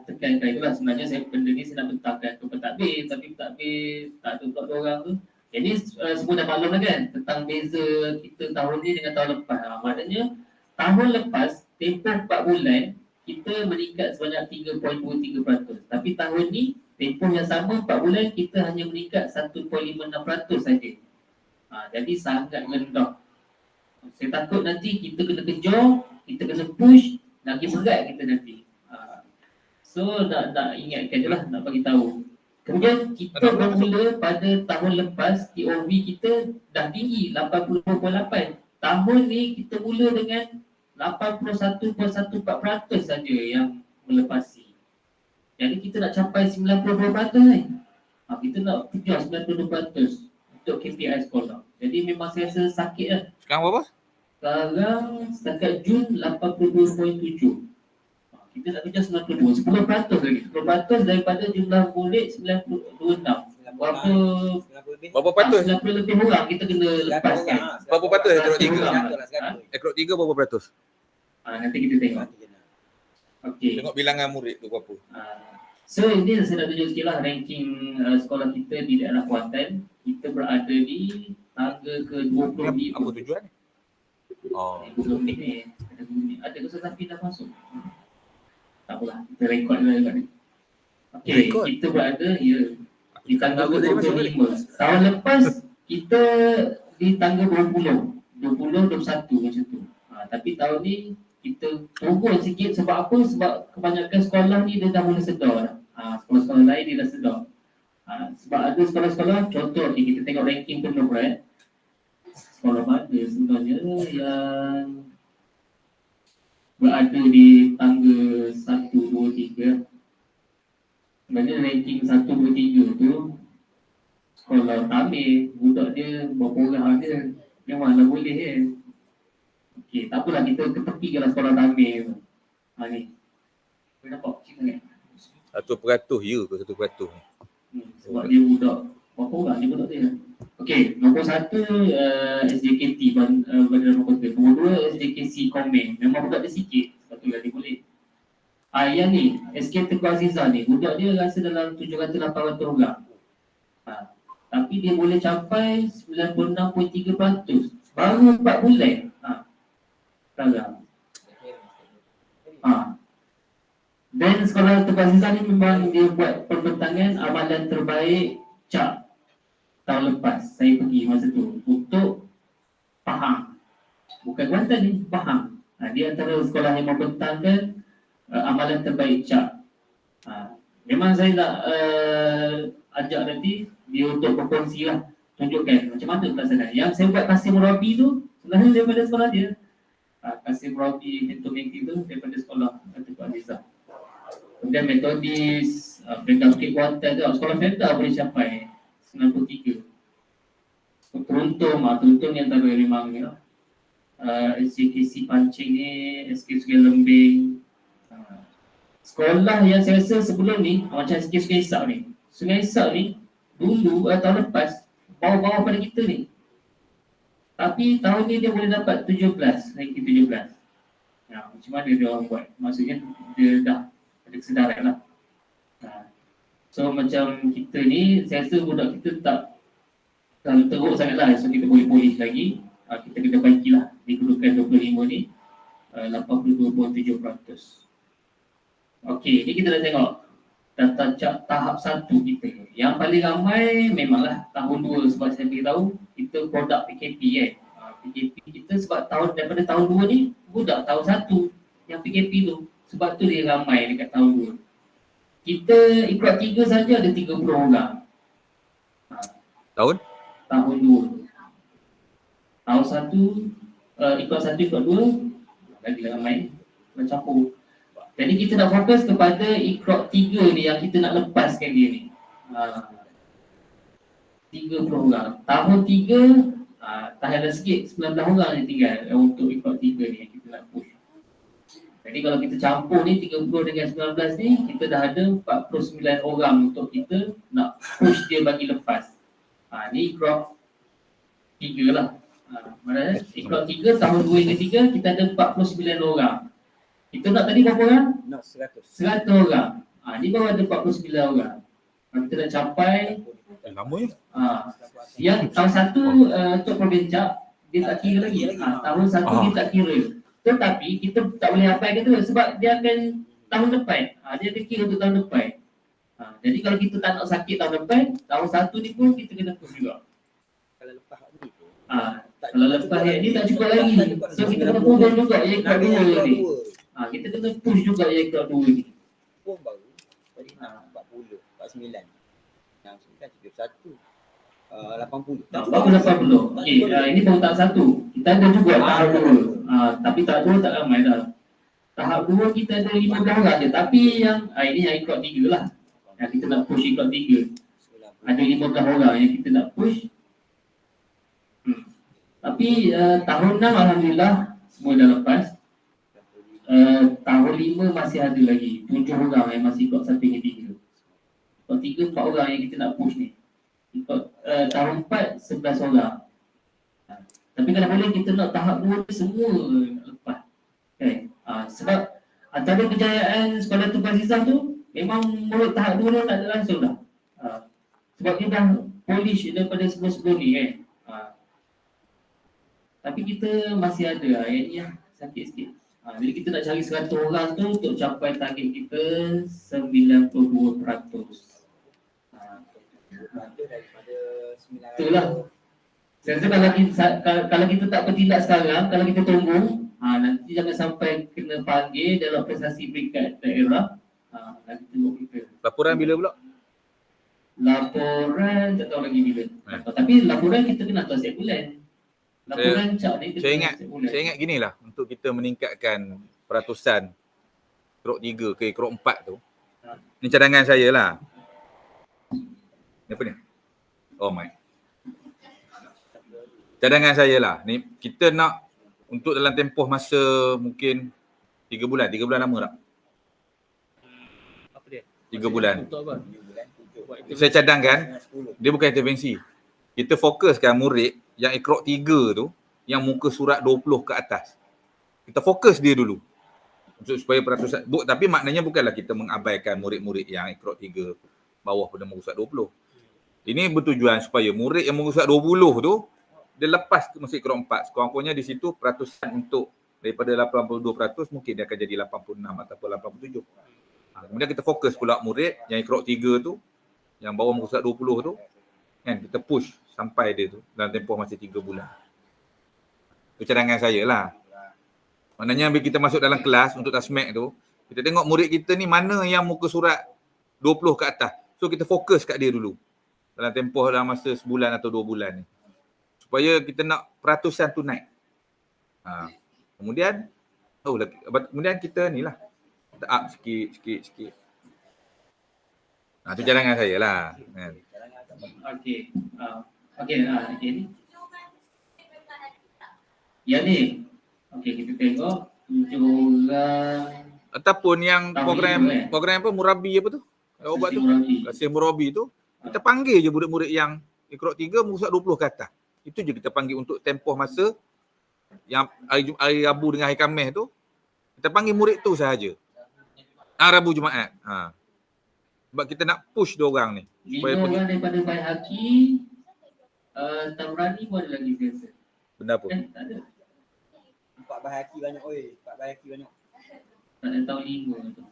tekankan itulah sebenarnya benda ni saya nak bentangkan ke pentadbir, tapi pentadbir tak ada untuk orang tu. Ini semua dah maklum lah kan tentang beza kita tahun ni dengan tahun lepas. Maknanya tahun lepas tempoh 4 bulan kita meningkat sebanyak 3.23%. Tapi tahun ni tempoh yang sama 4 bulan kita hanya meningkat 1.56% saja. Jadi sangat rendah. Saya takut nanti kita kena kejar, kita kena push, lagi berat kita nanti. So nak ingatkan je lah, nak bagi tahu. Kemudian kita bermula pada tahun lepas, TOV kita dah tinggi 80.8. Tahun ni kita mula dengan 81.14% saja yang melepasi. Jadi kita nak capai 92% ni. Kita nak kejar 92% untuk KPI sekolah. Jadi memang saya rasa sakit lah. Sekarang berapa? Sekarang setakat Jun 82.7. Kita nak kejar 92, 10% lagi. 10% daripada jumlah murid 96. Berapa peratus? 90 lebih orang kita kena lepaskan. Berapa peratus Ekrok 3? Ekrok Ekrok 3 berapa peratus? Nanti kita tengok. Okey. Tengok bilangan murid tu berapa. So ini saya nak tunjuk sikit lah ranking sekolah kita di daerah Kuantan. Kita berada di tangga ke-25. Apa tujuan? Oh. Belum ni. Ada kesan tapi dah masuk. Tak apalah, kita rekod juga ni. Okey, Rekod? kita berada di tangga Aku tadi masuk ke-25. Tahun lepas kita di tangga 20, 21 macam tu. Tapi tahun ni kita turun sikit sebab apa? Sebab kebanyakan sekolah ni dia dah mula sedar dah. Sekolah-sekolah lain dia dah sedar. Sebab ada sekolah-sekolah, contoh ni kita tengok ranking penuh kan. Sekolah mana sebenarnya yang berada di tangga 1, 2, 3. Sebenarnya ranking 1, 2, 3 tu sekolah Tamir, budak dia berapa orang dia memanglah boleh kan. Okey, tak apalah kita ketepikanlah sekolah Tamir tu. Ni. Boleh nampak cerita kan? 1% ya ke 1%? Sebab dia budak berapa orang dia budak dia. Okey, nombor 1 SJKT Bandar Lama Kota. Nombor 2 SJKC Komen. Memang budak dia sikit, sepatutnya dia boleh. Yang ni, SK Teguh Azizah ni, budak dia rasa dalam 700-800 orang. Tapi dia boleh capai 96.3%. Baru 4 bulan. Sekarang. Dan sekolah Teguh Azizah ni memang dia buat perbentangan amalan terbaik CAP tahun lepas. Saya pergi masa tu untuk Pahang. Bukan Kuantan ni, Pahang. Dia antara sekolah yang membentangkan amalan terbaik CAP. Memang saya nak ajak nanti dia untuk berkongsi lah, tunjukkan macam mana pelaksanaan. Yang saya buat Kasim Murabi tu sebenarnya daripada sekolah dia. Kasim Murabi Mentomatic tu daripada sekolah Teguh Azizah. Kemudian metodis, Fenda Bukit Kuantan tu, sekolah Fenda boleh capai 93. Teruntung ni antara memang ni lah. SJKC Pancing ni, SK Sungai Lembing. Sekolah yang saya rasa sebelum ni, macam SK Sungai Isak ni. Sungai Isak ni, dulu tahun lepas, bawah-bawah pada kita ni. Tapi tahun ni dia boleh dapat 17, ranking 17. Macam mana dia orang buat? Maksudnya dia dah ada kesedaran lah. So macam kita ni, saya rasa budak kita tak terlalu teruk sangat lah. So kita boleh polish lagi. Kita kena baikilah di kedudukan 25 ni 82.7%. Okey, ni kita dah tengok data CAP tahap 1 kita. Yang paling ramai memanglah tahun 2 sebab saya beritahu kita produk PKP kan. PKP kita sebab daripada tahun 2 ni budak tahun 1 yang PKP tu. Sebab tu dia ramai dekat tahun 2. Kita ikut 3 saja ada 30 orang. Tahun? Tahun 2. Tahun 1, ikut 1, ikut 2 lagi ramai, mencampur. Jadi kita nak fokus kepada ikut 3 ni yang kita nak lepaskan dia ni. 30 orang. Tahun 3, tahanlah sikit, 19 orang yang tinggal untuk ikut 3 ni yang kita nak push. Jadi kalau kita campur ni 30 dengan 19 ni, kita dah ada 49 orang untuk kita nak push dia bagi lepas. Ni ikut 3 lah. Mana ikut 3 tahun 2 hingga 3 kita ada 49 orang. Kita nak tadi berapa orang? Nak 100. 100 orang. Ni baru ada 49 orang. Kita dah capai Lama ya? yang tahun 1 Tok Provincia dia tak kira lagi. Tahun 1 dia tak kira. Tetapi kita tak boleh hafalkan tu sebab dia akan tahun depan. Dia akan kira untuk tahun depan. Jadi kalau kita tak nak sakit tahun depan, tahun 1 ni pun kita kena push juga. Kalau lepas ni tu. Kalau lepas yang ni tak cukup lagi. So kita kena turun juga yang ikut 2 ni. Kita kena push juga yang ikut 2 ni. Pun baru tadi nak 40, 49. Yang 9, 31. 80. Baru 80. Okey, ini baru tahap 1. Kita ada juga tahap 2. Tapi tahap 2 tak ramai dah. Tahap 2 kita ada 15 orang je. Tapi yang ini yang ikut 3 lah. Yang kita nak push ikut 3. Ada 15 orang yang kita nak push. Tapi tahun 6 alhamdulillah semua dah lepas. Tahun 5 masih ada lagi 7 orang yang masih ikut 1 hingga 3. Ikut 3, 4 orang yang kita nak push ni. Ikut tahun 4, 11 orang. Tapi kalau boleh kita nak tahap 2 ni semua lepas. Okay. Sebab antara kejayaan sekolah Tun Azizah tu memang murid tahap 2 tak ada langsung dah. Sebab dia dah polish daripada sebelum-sebelum ni kan. Tapi kita masih ada yang ni sakit sikit. Jadi kita nak cari 100 orang tu untuk capai target kita 92%. Itu daripada 900. Itulah. Saya rasa kalau kita tak bertindak sekarang, kalau kita tunggu, nanti jangan sampai kena panggil dalam prestasi peringkat daerah. Nanti tengok kita. Laporan bila pula? Laporan tak tahu lagi bila. Tapi laporan kita kena atas setiap bulan. Laporan cak ni kita Saya kena ingat setiap bulan. saya ingat ginilah, untuk kita meningkatkan peratusan krok 3 ke krok 4 tu. Ni cadangan saya lah. Ni apa ni? Oh my. Cadangan saya lah. Ni kita nak untuk dalam tempoh masa mungkin 3 bulan. 3 bulan lama tak? Apa dia? 3 bulan. Untuk apa? Saya cadangkan dia bukan intervensi. Kita fokuskan murid yang ikrok 3 tu yang muka surat 20 ke atas. Kita fokus dia dulu. Supaya peratusan tapi maknanya bukanlah kita mengabaikan murid-murid yang ikrok 3 bawah pada muka surat 20. Ini bertujuan supaya murid yang muka surat 20 tu dia lepas ke masa ikrok 4. Sekurang-kurangnya di situ peratusan untuk daripada 82% mungkin dia akan jadi 86 ataupun 87. Kemudian kita fokus pula murid yang ikrok 3 tu yang bawah muka surat 20 tu kan, kita push sampai dia tu dalam tempoh masa 3 bulan. Itu cadangan saya lah. Maknanya bila kita masuk dalam kelas untuk tasmek tu, kita tengok murid kita ni mana yang muka surat 20 ke atas. So kita fokus kat dia dulu dalam tempoh dalam masa sebulan atau 2 bulan ni. Supaya kita nak peratusan tu naik. Kemudian kemudian kita ni lah up sikit. Itu cadangan saya lah. Okey. Ni. Yang ni. Okey, kita tengok 7 orang. Ataupun yang program Tahun program apa Murabi apa tu? Obat tu. Murabi. Kasih Murabi tu. Kita panggil je murid-murid yang ikrok 3 muka surat 20 ke atas. Itu je kita panggil untuk tempoh masa yang hari Rabu dengan hari Khamis tu. Kita panggil murid tu sahaja. Rabu Jumaat. Sebab kita nak push dia orang ni. 5 orang daripada Baihaqi, Tamrani pun ada lagi saya rasa. Benda apa? Tak ada. 4 bahaki banyak oi. 4 bahaki banyak. Tak ada tahun 5 tu.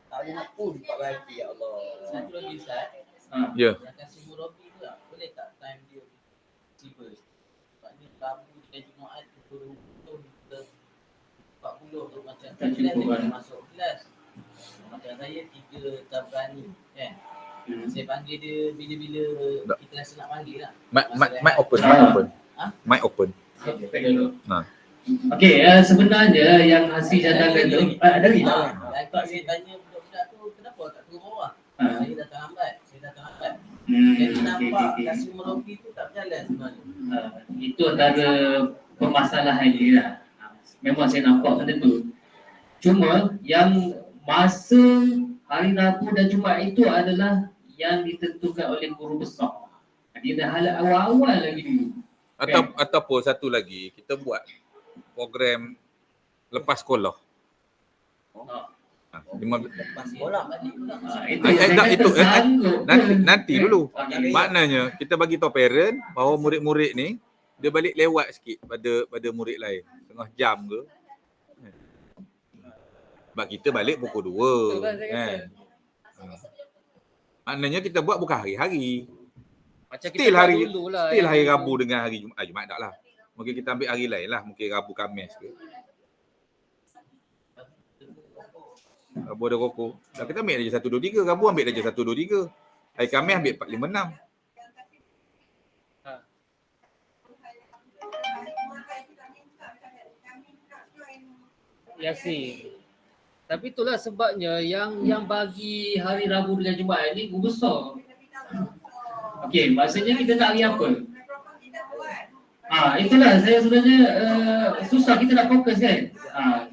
Tak boleh nak push 4 bahaki, ya Allah. Satu lagi Ustaz, Ya. yang kasih Murabi tu tak boleh tak time dia tiba. Sebab ni Rabu dan Jumaat pukul 40 tu macam Tak kelas cukup, dia kan? masuk kelas. Macam saya 3 Tabrani kan. Saya panggil dia bila-bila Tak. kita rasa nak panggil lah. Mic open. Mic open. Okey, sebenarnya yang hasil cadangan tu ada lagi tak? Kalau saya tanya budak-budak tu kenapa tak turun bawah? Saya datang lambat. Hmm, Jadi okey, nampak okey. kasih Murabi tu tak berjalan sebenarnya. Itu antara permasalahan dia lah. Memang saya nampak benda tu. Cuma yang masa hari Rabu dan Jumaat itu adalah yang ditentukan oleh guru besar. Dia dah halat awal-awal lagi dulu. Ataupun satu lagi, kita buat program lepas sekolah. Lepas sekolah balik pula. Nanti dulu. Okey. Maknanya kita bagi tahu parent bahawa murid-murid ni dia balik lewat sikit pada murid lain. Setengah jam ke. Sebab kita balik pukul 2 kan. Maknanya kita buat bukan hari-hari. Macam kita Still buat hari dululah still yang hari dulu. Rabu dengan hari Jumaat. Jumaat tak lah. Mungkin kita ambil hari lain lah. Mungkin Rabu Khamis ke. Rabu ada rokok. Dah kita ambil aja 1, 2, 3. Rabu ambil aja 1, 2, 3. Hari Khamis ambil 4, 5, 6. Yasin. Tapi itulah sebabnya yang bagi hari Rabu dengan Jumaat ni guru besar. Okey, maksudnya kita nak hari apa? Itulah saya sebenarnya susah kita nak fokus kan.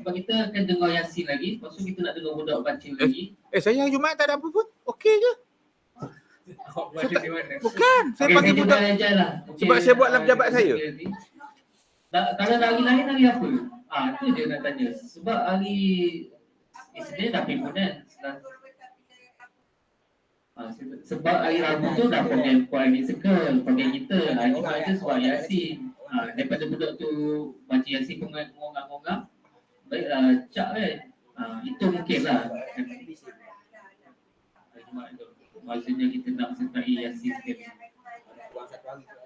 Sebab kita akan dengar Yasin lagi, lepas tu kita nak dengar budak baca lagi. Saya hari Jumaat tak ada apa pun. Okey je. Baca di mana? Bukan. Saya Okey, panggil saya budak. dah ajar lah. Sebab saya buat dalam pejabat saya. Kalau hari lain hari apa? Tu dia nak tanya. Sebab hari Isnin dah pimpinan. Sebab hari Rabu tu dah pakai private circle, pakai kita. Hari Jumaat tu sebab Yasin. Daripada budak tu baca Yasin pengongak-ongak, baiklah cak kan. Itu mungkin lah. Hari Jumaat tu. Maksudnya kita nak sertai Yasin sekali. Buang satu hari tu.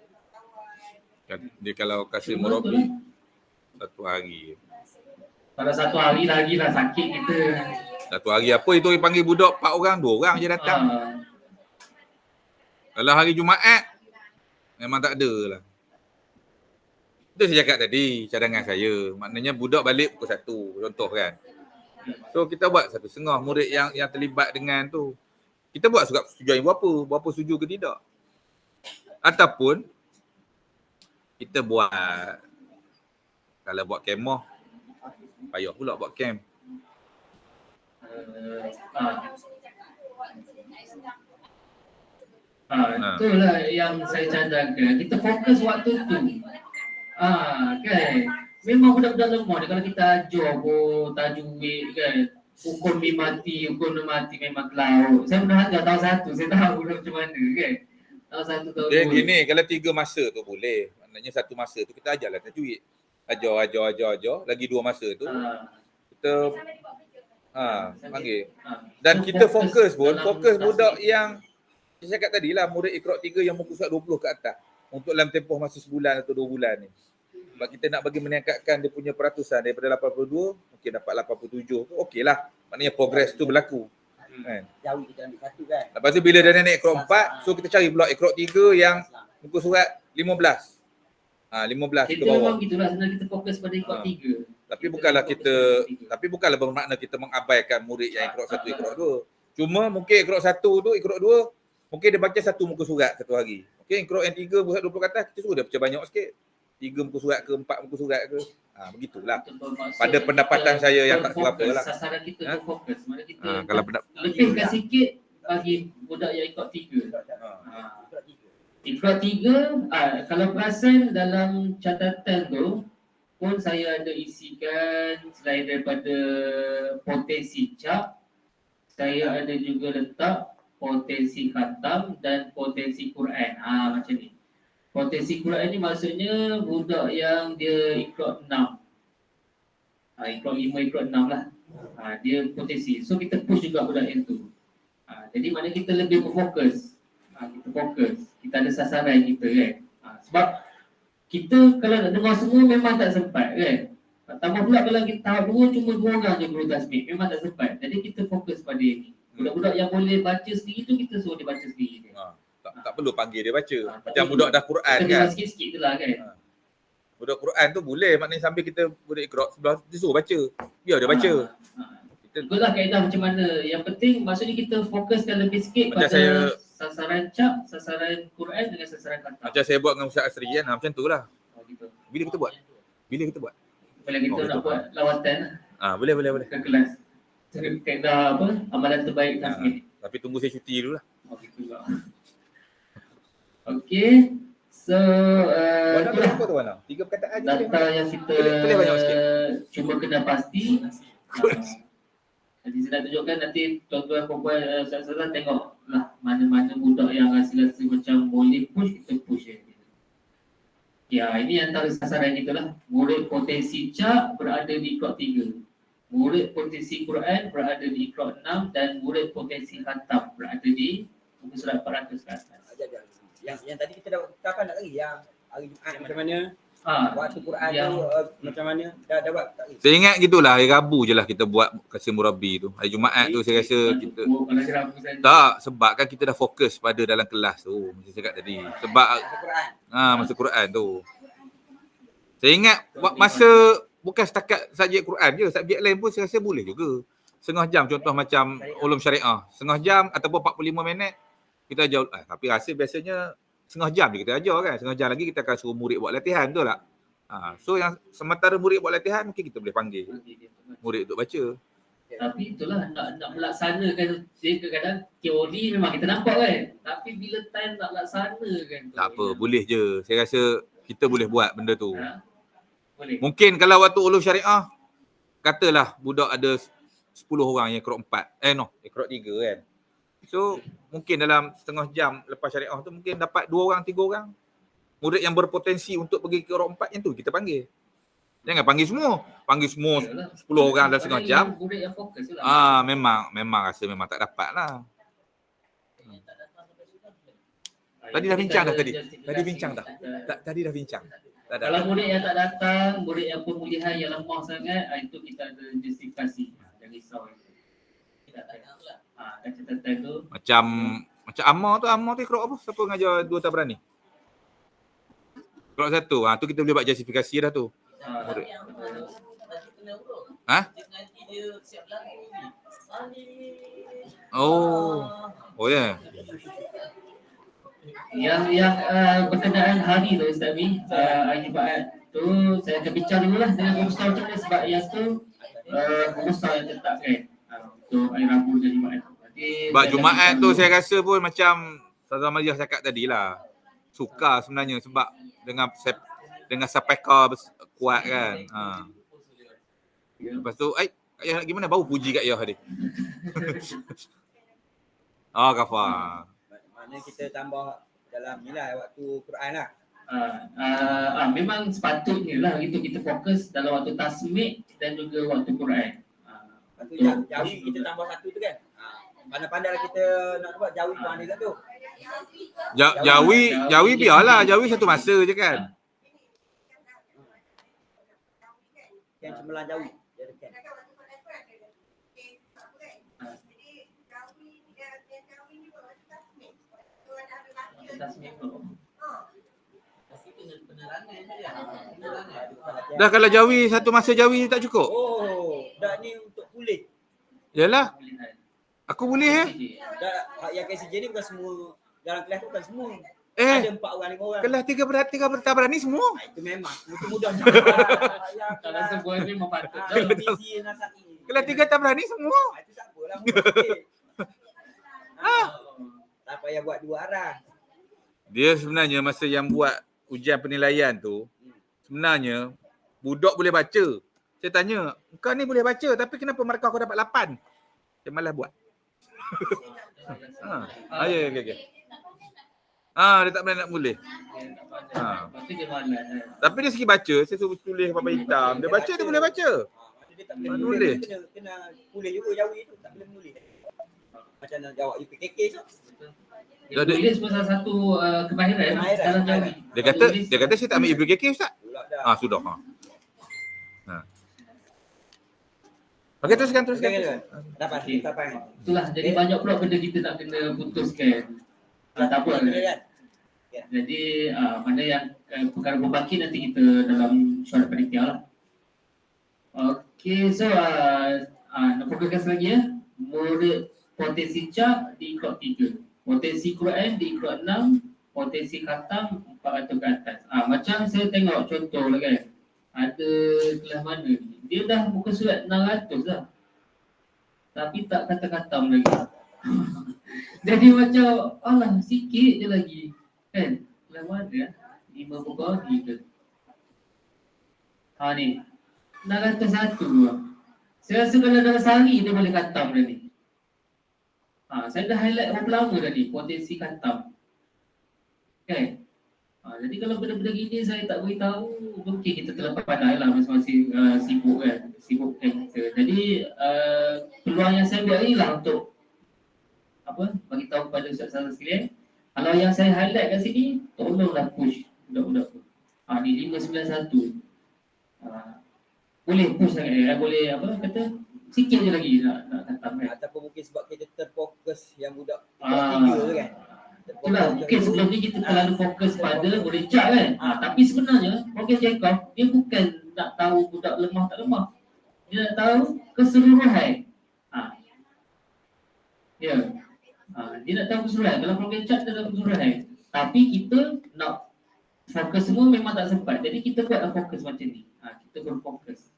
Dia kalau kasih murabi satu hari. Kalau satu hari lagi lah sakit kita. Satu hari apa itu dia panggil budak 4 orang, 2 orang je datang. Kalau hari Jumaat memang tak ada lah. Itu saya cakap tadi cadangan saya. Maknanya budak balik pukul 1 contoh kan. So kita buat 1.5 murid yang terlibat dengan tu. Kita buat surat persetujuan berapa setuju ke tidak. Ataupun kita buat, kalau buat kemah payah pula buat camp. Itulah yang saya cadangkan. Kita fokus waktu tu. Kan. Memang budak-budak lemah ni kalau kita ajar pun tajwid kan. Hukum mati memang kelaut. Saya pernah ajar tahun 1, saya tahu macam mana kan. Tahun 1 tahun 2. Dia gini, kalau 3 masa tu boleh. Maknanya 1 masa tu kita ajarlah tajwid. Ajar. Lagi 2 masa tu kita panggil. Dan kita fokus budak yang saya cakap tadi lah, murid Iqra 3 yang muka surat 20 ke atas untuk dalam tempoh masa sebulan atau 2 bulan ni. Sebab kita nak bagi meningkatkan dia punya peratusan daripada 82 mungkin dapat 87 tu okeylah. Maknanya progress tu berlaku. Kan? Jauh kita ambil satu kan. Lepas tu bila dah naik Iqra 4, so kita cari pula Iqra 3 yang muka surat 15. 15 ke Kita bawah. memang gitulah, sebenarnya kita fokus pada Iqra 3. Tapi bukanlah bermakna kita mengabaikan murid yang Iqra 1, Iqra 2. Cuma mungkin Iqra 1 tu, Iqra 2 mungkin dia baca 1 muka surat satu hari. Mungkin Iqra yang 3 muka surat 20 ke atas kita suruh dia baca banyak sikit. 3 muka surat ke 4 muka surat ke. Begitulah. Pada pendapatan saya yang tak berapa lah. Sasaran kita fokus. Mana kita Kalau lebihkan sikit bagi budak yang Iqra 3. Iqra 3, kalau perasan dalam catatan tu pun saya ada isikan selain daripada potensi cap, saya ada juga letak potensi khatam dan potensi Quran. Macam ni. Potensi Quran ni maksudnya budak yang dia Iqra 6. Iqra 5, Iqra 6 lah. Dia potensi. So kita push juga budak yang tu. Jadi mana kita lebih berfokus. Kita fokus. Kita ada sasaran kita kan. Sebab kita kalau nak dengar semua memang tak sempat kan. Tambah pula kalau kita tahap 2 cuma 2 orang je guru tasbih. Memang tak sempat. Jadi kita fokus pada ini. Budak-budak yang boleh baca sendiri tu kita suruh dia baca sendiri. Tak perlu panggil dia baca. Macam budak dah Quran kita kan. Sikit-sikit je lah kan. Budak Quran tu boleh. Maknanya sambil kita budak Iqra sebelah dia suruh baca. Biar dia baca. Itulah kaedah macam mana. Yang penting maksudnya kita fokuskan lebih sikit macam pada sasaran cap, sasaran Quran dengan sasaran khatam. Macam saya buat dengan Ustaz Asri kan. Macam tu lah. Gitu. Bila kita buat? Bila Bila kita nak buat lawatan boleh. ke kelas. Kaedah apa? Amalan terbaik tasbih. Tapi tunggu saya cuti dulu lah. Gitu lah. Okey. So, itulah apa tu mana? 3 perkataan je. data yang kita Tulis banyak sikit. cuba kena pasti. Jadi saya nak tunjukkan nanti tuan-tuan perempuan saya tengok lah mana-mana budak yang rasa macam boleh push, kita push je. Ya, ini antara sasaran kita lah. Murid potensi cap berada di Iqra 3. Murid potensi Quran berada di Iqra 6 dan murid potensi khatam berada di muka surat 400 ke atas. Yang tadi kita dah katakan tak lagi yang hari Jumaat macam mana? Waktu Quran yang tu macam mana? Dah buat tak lagi? Saya ingat gitulah, hari Rabu je lah kita buat kasih murabi tu. Hari Jumaat tu saya rasa kita tak, sebab kan kita dah fokus pada dalam kelas tu. Macam saya cakap tadi. Sebab masa Quran tu. Saya ingat masa bukan setakat subjek Quran je, subjek lain pun saya rasa boleh juga. Setengah jam contoh macam ulum syariah. Setengah jam ataupun 45 minit kita ajar. Tapi rasa biasanya setengah jam je kita ajar kan. Setengah jam lagi kita akan suruh murid buat latihan, betul tak? So yang sementara murid buat latihan mungkin kita boleh panggil murid untuk baca. Tapi itulah nak melaksanakan dia kadang-kadang teori memang kita nampak kan. Tapi bila time nak laksanakan tu. Tak apa, boleh je. Saya rasa kita boleh buat benda tu. Boleh. Mungkin kalau waktu ulum syariah, katalah budak ada 10 orang yang krok 4. Krok 3 kan. So, mungkin dalam setengah jam lepas syariah tu mungkin dapat 2 orang, 3 orang. Murid yang berpotensi untuk pergi ke krok 4 yang tu kita panggil. Jangan panggil semua. Panggil semua Yalah. 10 orang dalam setengah jam. Murid yang fokus lah. Memang rasa memang tak dapat lah. Yang tak datang sampai sudah. Tadi dah bincang dah tadi. Tadi bincang dah. Tadi dah bincang. Tak ada. Kalau murid yang tak datang, murid yang pemulihan yang lemah sangat, itu kita ada justifikasi. Jangan risau. Tak datang lah. Dan catatan tu. Macam Ammar tu krok apa? Siapa ngajar 2 tak berani? Krok 1. Tu kita boleh buat justifikasi dah tu. Tapi yang tadi kena urut. Ha? Nanti dia siap lagu ni. Oh ya. Yang berkenaan hari tu Ustaz Mi, hari Jumaat tu saya akan bincang dululah dengan Ustaz tu sebab yang tu Ustaz yang tetapkan untuk hari Rabu dan Jumaat. Sebab Jumaat tu saya rasa pun macam Ustazah Mariah cakap tadilah. Sukar sebenarnya sebab dengan sapeka kuat kan. Lepas tu, Kak Yah nak gimana? Baru puji Kak Yah tadi. Kafar. Maknanya kita tambah dalam ni lah waktu Quran lah. Memang sepatutnya lah gitu kita fokus dalam waktu tasmid dan juga waktu Quran. Lepas tu Jawi kita tambah satu tu kan. Pandai-pandai lah kita nak buat Jawi pun ada kat tu. Jawi biarlah. Jawi satu masa je kan. Yang cemerlang Jawi. Dia ada kan. Tasmid tu. Tapi kena penerangan saja. Penerangan. Dah kalau Jawi satu masa Jawi tak cukup. Dah ni untuk pulih. Yalah. Aku boleh Dah yang KCJ ni bukan semua dalam kelas tu bukan semua. Eh, Ada 4 orang 5 orang. kelas 3 tak berani semua. Itu memang mudah-mudah. Kalau sebuah ni mempatut. busy nasai. Kelas 3 tak berani semua. Itu tak apalah mudah sikit. Tak payah buat 2 arah. Dia sebenarnya masa yang buat ujian penilaian tu, sebenarnya budak boleh baca. Saya tanya, kau ni boleh baca tapi kenapa markah kau dapat 8? Saya malas buat. Okay. Dia tak boleh nak boleh. Lepas tu dia malas. Tapi dia segi baca, saya suruh tulis papan hitam. Dia baca, dia boleh baca. Dia tak boleh Boleh. Kena pulih juga Jawi tu tak boleh menulis. Macam nak jawab UPKK tu. Dia tulis pun salah satu kemahiran dalam Jawi. Dia kata saya tak ambil IPKK Ustaz. Pula dah. Sudah. Okey, teruskan. Dapat Okey. tapan. Itulah jadi banyak pula benda kita nak kena putuskan. Tak apa. Jadi mana yang perkara berbaki nanti kita dalam suara panitia lah. Okey, so nak fokuskan lagi ya. Murid potensi cak di ikut 3. Potensi Quran di ikut 6. Potensi khatam 400 ke atas. Macam saya tengok contoh lah kan. Ada kelas mana ni. Dia dah muka surat 600 lah. Tapi tak kata khatam lagi. Jadi macam, alah sikit je lagi. Kan? Kelas mana 5 berbagi ke? Ni. 601 lah. Saya rasa kalau dalam sehari dia boleh khatam dah ni. Saya dah highlight berapa lama dah ni potensi khatam. Kan? Jadi kalau benda-benda gini saya tak beritahu, mungkin kita terlalu pandai lah masing-masing sibuk kan. Sibuk kan kita. Jadi peluang yang saya ambil ni lah untuk bagi tahu kepada ustaz-ustaz sekalian. Kalau yang saya highlight kat sini, tolonglah push budak-budak tu. Ni 591. Boleh push sangat boleh sikit je lagi nak khatam kan. Ataupun mungkin sebab kita terfokus yang budak 3 tu kan. Itulah mungkin sebelum ni kita terlalu fokus pada murid cak kan. Tapi sebenarnya progres Jacob dia bukan nak tahu budak lemah tak lemah. Dia nak tahu keseluruhan. Dia nak tahu keseluruhan. Kalau progres cak dia dalam keseluruhan. Tapi kita nak fokus semua memang tak sempat. Jadi kita buatlah fokus macam ni. Kita berfokus.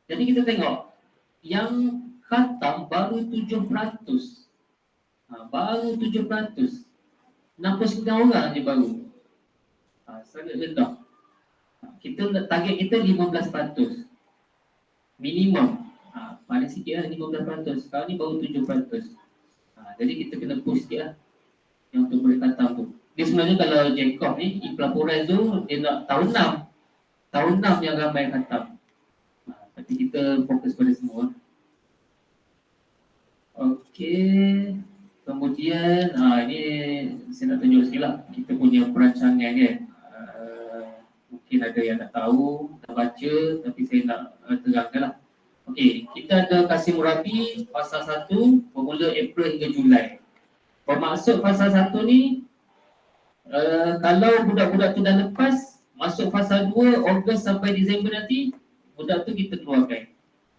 Jadi kita tengok yang khatam baru 7%. Baru 7%. 69 orang je baru. Sangat rendah. Target kita 15%. Minimum. Paling sikit lah 15%. Sekarang ni baru 7%. Jadi kita kena push sikit lah yang untuk murid khatam tu. Dia sebenarnya kalau Jacob ni, pelaporan tu dia nak tahun 6. Tahun 6 yang ramai khatam. Tapi kita fokus pada semua. Okey. Kemudian ini saya nak tunjuk sikit lah kita punya perancangan kan. Mungkin ada yang tak tahu, dah baca, tapi saya nak terangkan lah. Okey, kita ada Kasim Murabi fasa 1 bermula April hingga Julai. Bermaksud fasa 1 ni kalau budak-budak tu dah lepas, masuk fasa 2 Ogos sampai Disember nanti, budak tu kita keluarkan.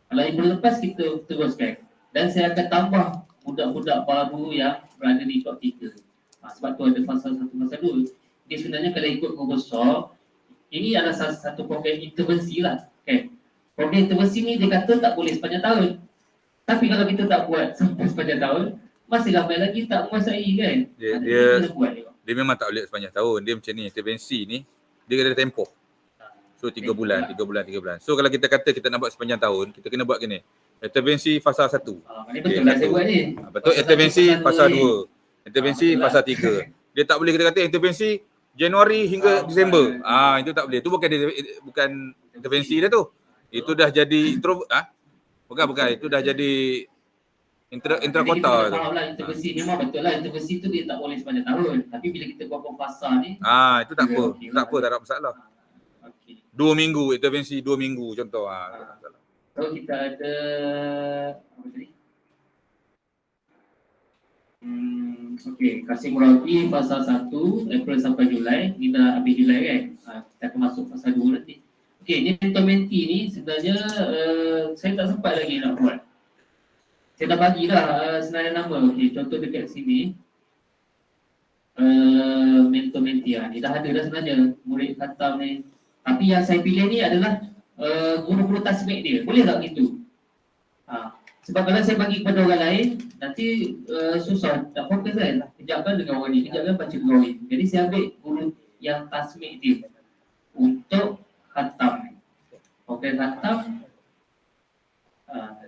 Kalau yang belum lepas, kita teruskan. Dan saya akan tambah budak-budak baru yang berada di top 3. Sebab tu ada fasa 1, fasa 2. Dia sebenarnya kalau ikut Gobosok, ini adalah salah satu program intervensi lah. Okay. Program intervensi ni dia kata tak boleh sepanjang tahun. Tapi kalau kita tak buat sampai sepanjang tahun, masih ramai lagi tak menguasai kan. Dia memang tak boleh sepanjang tahun. Dia macam ni, intervensi ni, dia ada tempoh. So 3 bulan. So kalau kita kata kita nak buat sepanjang tahun, kita kena buat gini. Intervensi fasa 1. Betul lah saya buat ni. Betul, intervensi fasa 2. Intervensi fasa 3. Dia tak boleh kita kata intervensi Januari hingga Disember. Itu tak boleh. Itu bukan intervensi dah tu. Itu dah jadi bukan. Itu dah jadi intra-kota tu. Lah, intervensi memang betul lah. Intervensi tu dia tak boleh sepanjang tahun. Tapi bila kita buat fasa ni, itu tak apa. Tak apa, tak ada masalah. 2 minggu, intervensi 2 minggu contoh. So kita ada apa tadi? Okey, Kasim Murabi fasa 1 April sampai Julai. Ni dah habis Julai kan. Kita akan masuk fasa 2 nanti. Okey, ni mentor-menti ni sebenarnya saya tak sempat lagi nak buat. Saya dah bagilah senarai nama. Okey, contoh dekat sini. Mentor-menti ni dah ada dah sebenarnya murid khatam ni. Tapi yang saya pilih ni adalah guru-guru tasmik dia. Boleh tak gitu? Sebab kalau saya bagi kepada orang lain, nanti susah, tak fokus kan. Kejapkan dengan orang ni, kejapkan baca dengan orang ni. Jadi saya ambil guru yang tasmik dia untuk khatam. Program khatam,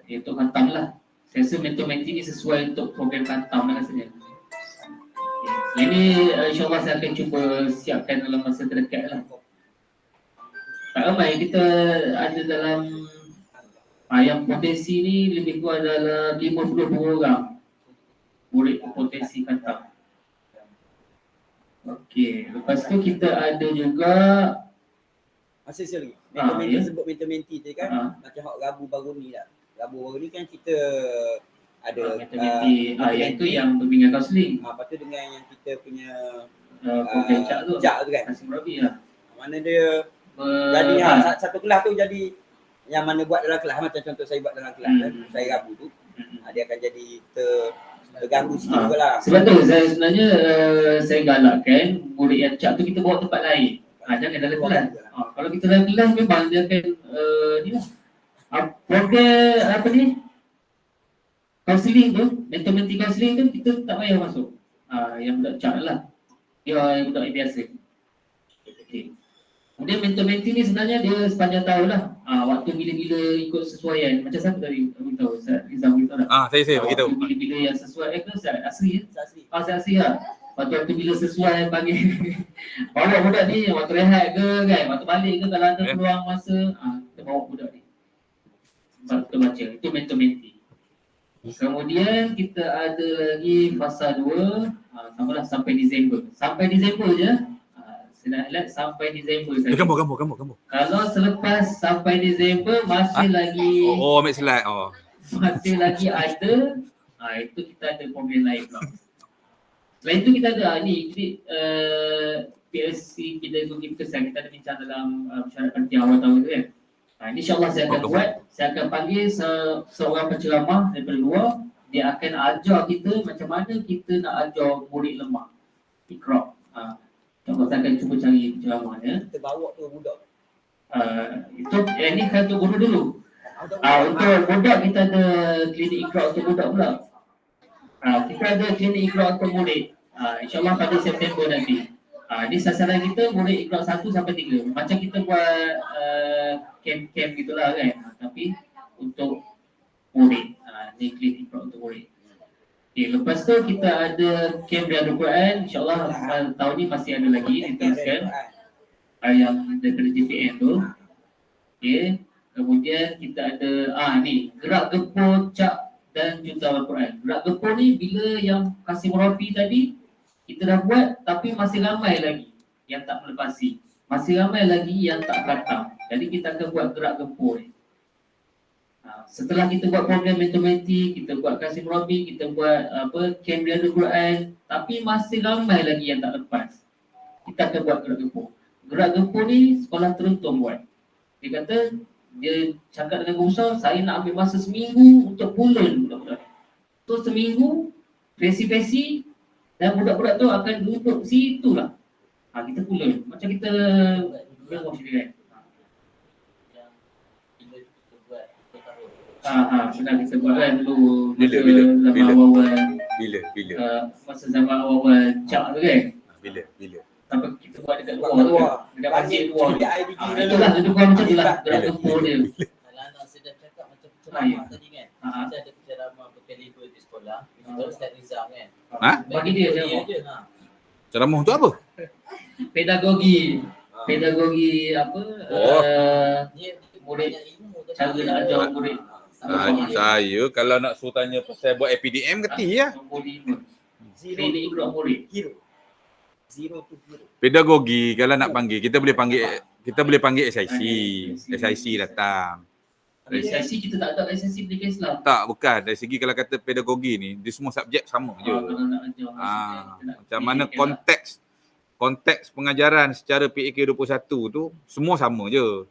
untuk khatam lah. Saya rasa mentor-menti ni sesuai untuk program khatam lah rasanya. Ini insyaAllah saya akan cuba siapkan dalam masa terdekat lah. Tak ramai, kita ada dalam yang potensi ni lebih kurang dalam 52 orang murid potensi khatam. Okey, lepas tu kita ada juga Masih lagi. Mentor-menti sebut mentor-menti tadi kan. Macam hak Rabu baru ni lah. Rabu baru ni kan kita ada mentor-menti. Yang tu yang bimbingan kaunseling. Lepas tu dengan yang kita punya program Cak tu kan. Kasim Murabi lah. Mana dia jadi satu kelas tu jadi yang mana buat dalam kelas, macam contoh saya buat dalam kelas saya Rabu tu, dia akan jadi terganggu sikit juga lah. Sebab tu saya sebenarnya saya galakkan murid yang Cak tu kita bawa tempat lain. Jangan dalam kelas. Kalau kita dalam kelas memang dia akan ni lah. Program apa ni? Kaunseling tu, mentor-menti kaunseling tu kita tak payah masuk. Yang budak Cak lah. Dia yang budak yang biasa. Okay. Kemudian mentor-menti ni sebenarnya dia sepanjang tahun lah. Waktu bila-bila ikut sesuaian. Macam siapa tadi beritahu? Ustaz Rizal beritahu tak? Saya beritahu. Waktu bila-bila yang sesuai. Ustaz Asri ya? Ustaz Asri lah. Waktu bila sesuai panggil. Bawa budak ni waktu rehat ke kan? Waktu balik ke kalau ada peluang masa. Kita bawa budak ni. Sebab kita baca. Itu mentor-menti. Kemudian kita ada lagi fasa 2. Samalah sampai Disember. Sampai Disember je. Saya nak highlight sampai Disember saja. Gambar. Kalau selepas sampai Disember masih lagi ambil slide. Masih lagi ada itu kita ada program lain pula. Selain itu kita ada PLC kita kesan kita ada bincang dalam syarat panitia awal tahun tu kan. Ini insyaAllah saya akan buat. Saya akan panggil seorang penceramah daripada luar. Dia akan ajar kita macam mana kita nak ajar murid lemah Iqra. Contoh saya akan cuba cari penceramahnya. Kita bawa tu budak. Itu ini kan untuk guru dulu. Untuk budak kita ada klinik Iqra untuk budak pula. Kita ada klinik Iqra untuk murid. InsyaAllah pada September nanti. Ni sasaran kita murid Iqra 1 sampai 3. Macam kita buat camp-camp gitulah kan. Tapi untuk murid. Ni klik Iqra untuk murid. Okay, lepas tu kita ada camp Riyadul Quran. InsyaAllah tahun ni masih ada lagi diteruskan. Yang daripada JPM tu. Okay. Kemudian kita ada ni gerak gempur Cak dan Juta Al-Quran. Gerak gempur ni bila yang kasih murabi tadi kita dah buat tapi masih ramai lagi yang tak melepasi. Masih ramai lagi yang tak khatam. Jadi kita akan buat gerak gempur ni. Setelah kita buat program matematik, kita buat kasih murabi, kita buat camp Riyadul Quran, tapi masih ramai lagi yang tak lepas. Kita akan buat gerak gempur. Gerak gempur ni sekolah teruntung buat. Dia kata, dia cakap dengan guru, saya nak ambil masa seminggu untuk pulun budak-budak. So seminggu, versi-versi dan budak-budak tu akan duduk situ lah. Kita pulun. Macam kita wash dia kan. Pernah kita buat kan dulu Bila? zaman awal-awal masa zaman awal-awal Cak tu kan. Bila? Sampai kita buat dekat luar dekat masjid luar. Itulah lebih kurang macam itulah gerak gempur dia. Kalau anak sedap cakap macam ceramah tadi kan. Kita ada ceramah berkaliber di sekolah. Kita Ustaz Nizam kan. Bagi dia ceramah. Ceramah tu apa? Pedagogi apa? Dia murid banyak ilmu cara nak ajar murid. Saya kalau nak suruh tanya pasal buat APDM kerti lah. Training Iqra murid. Zero to hero. Pedagogi kalau nak panggil kita boleh panggil SIC. SIC datang. SIC kita tak ada SIC Pendidikan Islam. Tak, bukan. Dari segi kalau kata pedagogi ni, dia semua subjek sama je. Kalau nak ajar Macam mana konteks pengajaran secara PAK 21 tu semua sama je.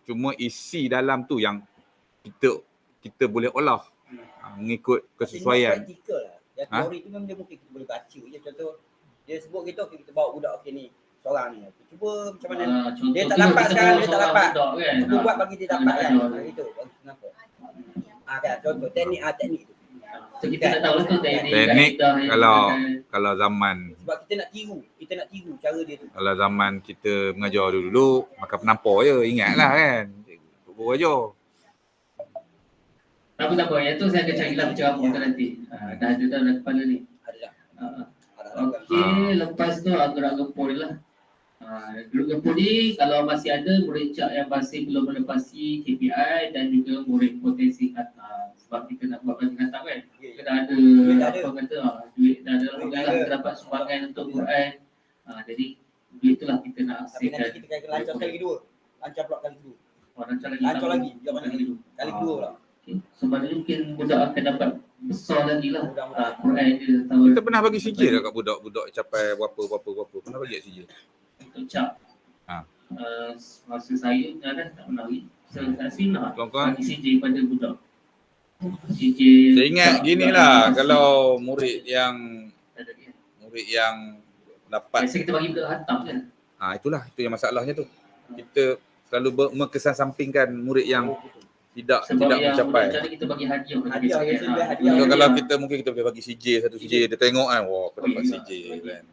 Cuma isi dalam tu yang kita boleh olah mengikut kesesuaian. Praktikal lah. Yang teori tu memang dia mungkin kita boleh baca je. Contoh dia sebut kita, kita bawa budak ni seorang ni. Cuba macam mana dia tak dapat sekarang, dia tak dapat. Cuba buat bagi dia dapat kan. Itu bagi kenapa? Kan contoh teknik tu. So kita tak tahu lah tu Teknik kalau zaman Sebab kita nak tiru cara dia tu. kalau zaman kita mengajar dulu makan penampar je, ingatlah kan. Guru aja. Tak apa. Yang tu saya akan cari lah ceramah tu nanti. Dah ada dalam kepala ni. Ada tak? Okey, lepas tu gerak gempur ni lah. Gerak gempur ni kalau masih ada murid Cak yang masih belum melepasi KPI dan juga murid potensi khatam. Sebab kita nak buat bagi khatam kan. Kita dah ada duit dah ada. Alhamdulillah kita dapat sumbangan untuk Quran. Jadi duit itulah kita nak Tapi hasilkan. nanti kita akan lancar kali kedua. Lancar pula kali kedua. Lancar Lagi. Dia banyak lagi. Kali kedua lah. Okay. Sebab so, mungkin budak akan dapat besar lagi lah Quran dia tahu. Kita pernah bagi CJ tak kat budak-budak capai berapa. Pernah bagi kat CJ? Untuk Cak. Masa saya kan tak pernah bagi. Saya nak bagi CJ pada budak. CJ. Saya ingat gini lah, kalau murid yang dapat. Biasa kita bagi budak hantam kan. Itulah, itu yang masalahnya tu. Kita selalu mengesampingkan murid yang tidak mencapai. Sebab kita bagi hadiah. So, kalau kita mungkin kita boleh bagi CJ, satu CJ, dia tengok kan, wah aku dapat CJ kan.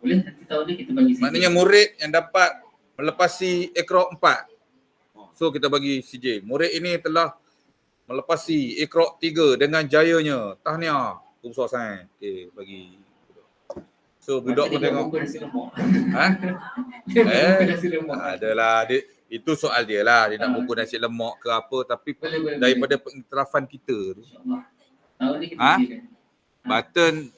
Boleh nanti tahun ni kita bagi CJ. Maknanya murid yang dapat melepasi Iqra 4. So kita bagi CJ. Murid ini telah melepasi Iqra 3 dengan jayanya. Tahniah. Aku besar sangat. Okey, bagi. So budak pun tengok. Adalah dia, itu soal dia lah. Dia nak bungkus nasi lemak ke apa, tapi daripada pengiktirafan kita tu. Tahun ni kita button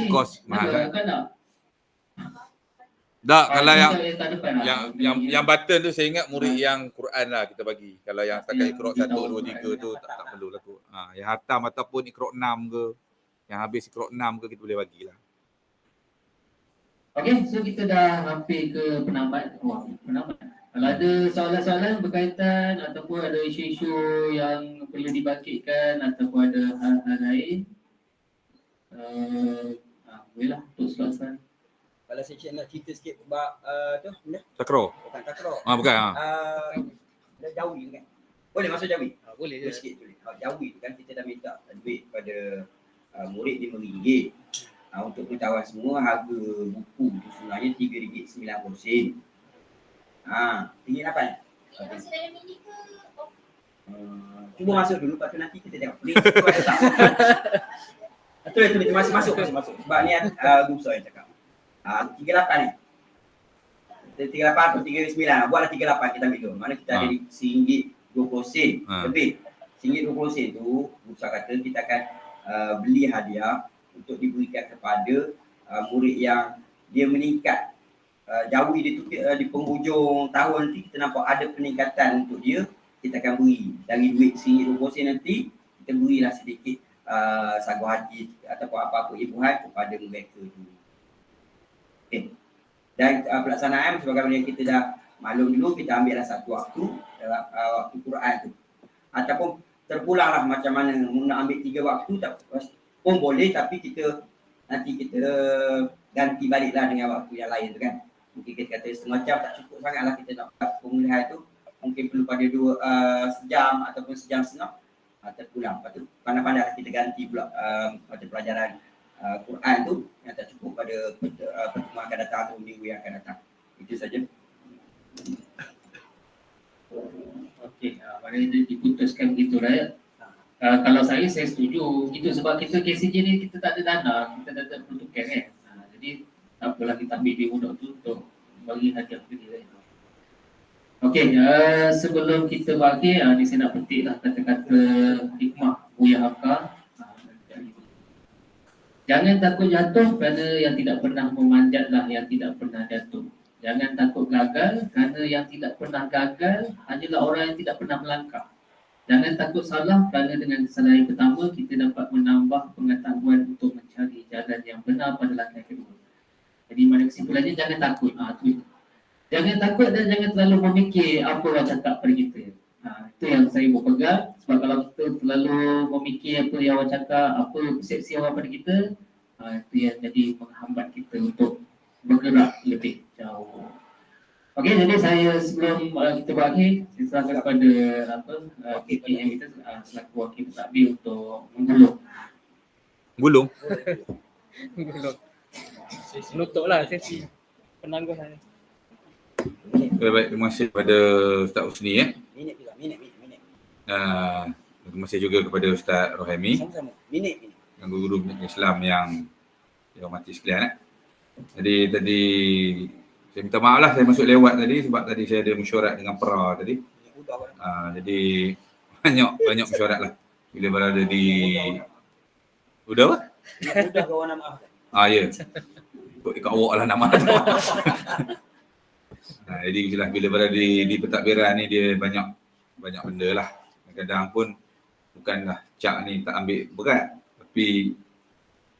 kos mahal. Tak, kalau yang button tu saya ingat murid yang Quran lah kita bagi. Kalau yang setakat Iqra 1, 2, 3 tu tak perlu lah tu. Yang hatam ataupun Iqra 6 ke, yang habis Iqra 6 ke kita boleh bagilah. Okey, so kita dah hampir ke penambat. Kalau ada soalan-soalan berkaitan ataupun ada isu-isu yang perlu dibangkitkan ataupun ada hal-hal lain, bolehlah untuk soalan. Kalau saya nak cerita sikit sebab tu Takraw. bukan takraw. Bukan. Jawi kan. Boleh masuk Jawi? Boleh je. Sikit boleh. Jawi tu kan kita dah minta duit pada murid RM5. Untuk pengetahuan semua, harga buku tu sebenarnya RM3.90. RM3.8. Masih dalam mini ke? Cuba masuk dulu, lepas tu nanti kita tengok. Link tu ada tak? Betul, masih masuk. Sebab ni Gusa yang cakap. 38 ni. 38 atau 39. Buatlah 38 kita ambil dulu. Mana kita ada RM1.20 lebih. RM1.20 tu, Gusa kata kita akan beli hadiah untuk diberikan kepada murid yang dia meningkat jauh di penghujung tahun nanti. Kita nampak ada peningkatan untuk dia, kita akan beri dari duit RM1.20 nanti, kita berilah sedikit sagu haji ataupun apa-apa ibuhan kepada mereka tu. Okay. Dan pelaksanaan sebagaimana kita dah maklum dulu, kita ambillah satu waktu dalam waktu Quran tu, ataupun terpulanglah macam mana nak ambil 3 waktu pun boleh, tapi nanti kita ganti baliklah dengan waktu yang lain tu kan. Mungkin kita kata setengah jam tak cukup sangatlah kita nak buat pemulihan tu, mungkin perlu pada 2 sejam ataupun sejam setengah terpulang. Lepas tu pandai-pandai kita ganti pula mata pelajaran Quran tu yang tak cukup pada pertemuan akan datang atau minggu yang akan datang. Itu saja. Okey, maknanya dia diputuskan begitulah ya. Kalau saya setuju gitu, sebab kita KCJ ni kita tak ada dana, kita tak ada peruntukan kan. Jadi tak apalah kita ambil dia budak tu untuk bagi hadiah ke dia. Okey, sebelum kita bagi, ni saya nak petiklah kata-kata hikmah Buya Hakka. Jangan takut jatuh kerana yang tidak pernah memanjatlah yang tidak pernah jatuh. Jangan takut gagal kerana yang tidak pernah gagal hanyalah orang yang tidak pernah melangkah. Jangan takut salah kerana dengan kesalahan yang pertama kita dapat menambah pengetahuan untuk mencari jalan yang benar pada langkah kedua. Jadi mana kesimpulannya, jangan takut. Jangan takut dan jangan terlalu memikir apa orang cakap pada kita. Itu yang saya berpegang. Sebab kalau kita terlalu memikir apa yang orang cakap, apa persepsi orang pada kita, itu yang jadi menghambat kita untuk bergerak lebih jauh. Okey, jadi saya sebelum kita berakhir, saya serahkan kepada KK yang kita selaku wakil pentadbir untuk menggulung. Gulung. Nutuplah sesi penangguhan. Baik, terima kasih kepada Ustaz Husni Minit juga, minit. terima kasih juga kepada Ustaz Rohami, Sama-sama. Minit. yang guru Islam yang dihormati sekalian. Jadi tadi saya minta maaf lah saya masuk lewat tadi sebab tadi saya ada mesyuarat dengan PERA tadi. Jadi banyak mesyuarat lah bila berada di udah apa? Udah kawan nama. Ya. Ikut awak lah nama tu. Jadi bila berada di pentadbiran ni dia banyak benda lah. Kadang-kadang pun bukanlah cak ni tak ambil berat, tapi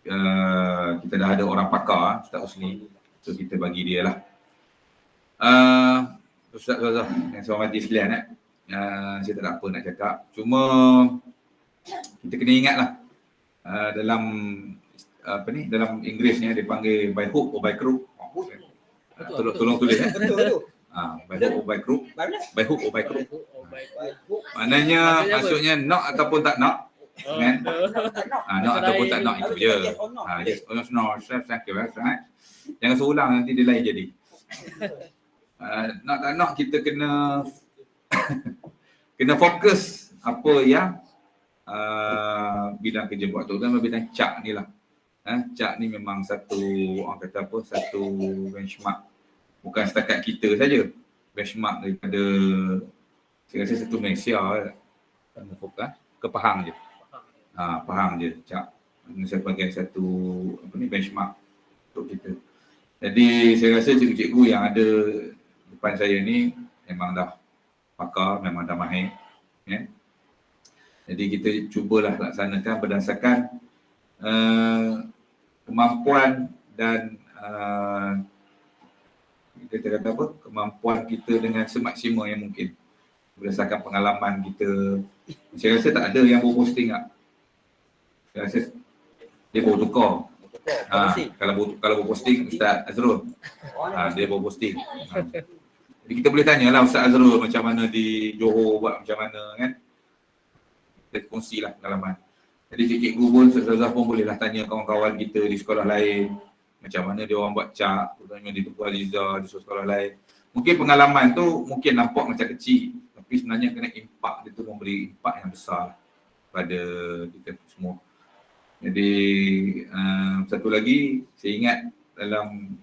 kita dah ada orang pakar, Ustaz Husni, so kita bagi dia lah. Ustaz Zazah yang saya hormati sekalian, saya tak ada apa nak cakap, cuma kita kena ingat lah dalam dalam Inggeris ni dia panggil by hook or by crook. Tolong tulis Betul. By hook or by crook. By hook or by crook. Maksudnya nak ataupun tak nak. Kan? Nak ataupun tak nak itu je. Yes or no. Jangan seulang nanti dia lain jadi. Nak tak nak kita kena fokus apa yang bidang kerja buat tu, kan bidang cak ni lah. Cak ni memang satu benchmark, bukan setakat kita saja, benchmark daripada saya rasa satu Malaysia ke Pahang je. Pahang je cak sebagai satu benchmark untuk kita. Jadi saya rasa cikgu-cikgu yang ada depan saya ni memang dah pakar, memang dah mahir, kan? Jadi kita cubalah laksanakan berdasarkan kemampuan dan kita kata apa, kemampuan kita dengan semaksimal yang mungkin berdasarkan pengalaman kita. Saya rasa tak ada yang baru posting tak. Saya rasa dia baru tukar. Kalau baru posting Ustaz Azrul, dia baru posting. Jadi kita boleh tanyalah Ustaz Azrul macam mana di Johor buat macam mana, kan? Kita kongsilah pengalaman. Jadi cikgu pun, ustazah pun bolehlah tanya kawan-kawan kita di sekolah lain macam mana dia orang buat cap, contohnya di Tuku Aliza, di sekolah lain. Mungkin pengalaman tu mungkin nampak macam kecil, tapi sebenarnya kena impak dia tu memberi impak yang besar pada kita semua. Jadi satu lagi saya ingat dalam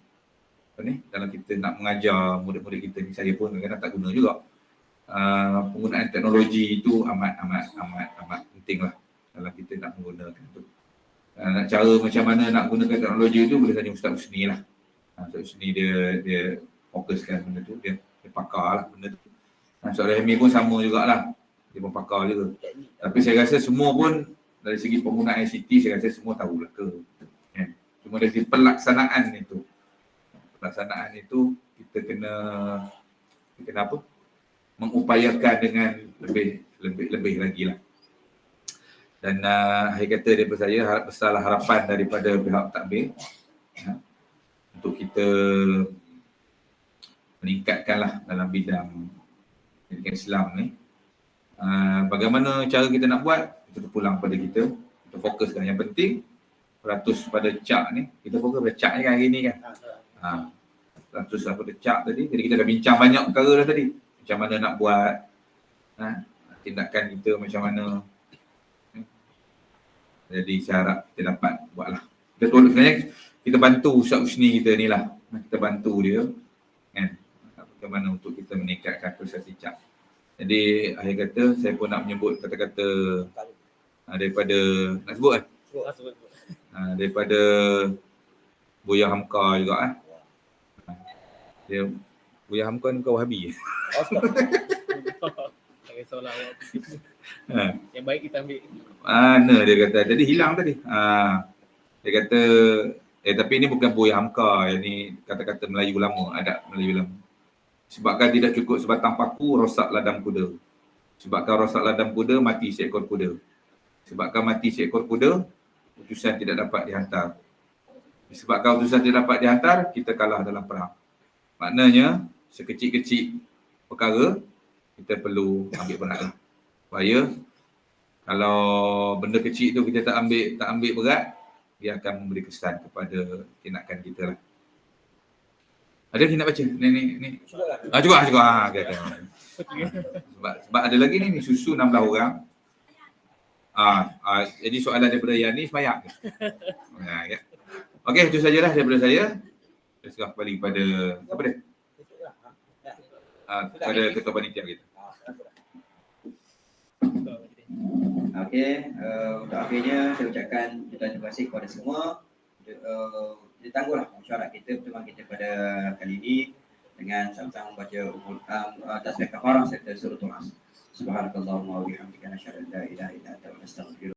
dalam kita nak mengajar murid-murid kita ni, saya pun kadang-kadang tak guna juga. Penggunaan teknologi itu amat penting lah dalam kita nak menggunakan tu. Nak cara macam mana nak gunakan teknologi tu boleh tanya Ustaz Husni lah. Ustaz Husni dia fokuskan benda tu, dia pakar lah benda tu. Ustaz Rahmi pun sama jugalah, dia pun pakar juga. Tapi saya rasa semua pun dari segi penggunaan ICT saya rasa semua tahulah ke. Cuma dari pelaksanaan itu kita kena apa? Mengupayakan dengan lebih lagi lah. Dan saya kata daripada saya besarlah harapan daripada pihak takbir untuk kita meningkatkanlah dalam bidang pendidikan Islam ni. Bagaimana cara kita nak buat, kita terpulang pada kita fokuskan. Yang penting ratus pada cak ni, kita fokus pada cak ni kan hari ni kan. Ratus pada cak tadi, jadi kita dah bincang banyak perkara dah tadi. Macam mana nak buat, tindakan kita macam mana. Jadi saya harap kita dapat buatlah. Kita tolong sebenarnya, kita bantu Ustaz Husni kita ni lah. Kita bantu dia kan, bagaimana untuk kita meningkatkan prestasi cak. Jadi akhir kata saya pun nak menyebut kata-kata daripada, nak sebut kan? Sebut. Daripada Buya Hamka juga Dia Buya Hamka ni kau Wahabi. Tak kisahlah awak. Yang baik kita ambil. Mana dia kata, tadi hilang tadi. Dia kata, tapi ini bukan Buya Hamka, ini kata-kata Melayu lama, adat Melayu lama. Sebabkan tidak cukup sebatang paku, rosak ladang kuda. Sebabkan rosak ladang kuda, mati seekor kuda. Sebabkan mati seekor kuda, utusan tidak dapat dihantar. Sebabkan utusan tidak dapat dihantar, kita kalah dalam perang. Maknanya, sekecil-kecil perkara, kita perlu ambil berat lah. Supaya, kalau benda kecil tu kita tak ambil berat, dia akan memberi kesan kepada tindakan kita lah. Ada lagi nak baca? Ni. Cukup. Okay. Sebab ada lagi ni susu 16 orang. Jadi soalan daripada Yani semayang. Ya. Okey, itu sajalah daripada saya. Saya serah kembali kepada siapa dia? Kepada ketua panitia kita. Okey, untuk akhirnya saya ucapkan terima kasih kepada semua. Kita tangguhlah mesyuarat kita, pertemuan kita pada kali ini dengan sama-sama membaca tasbih kafarah serta suratul As. Subhanakallahumma wa bihamdika, nasyhadu an la ilaha illa anta, nastaghfiruka.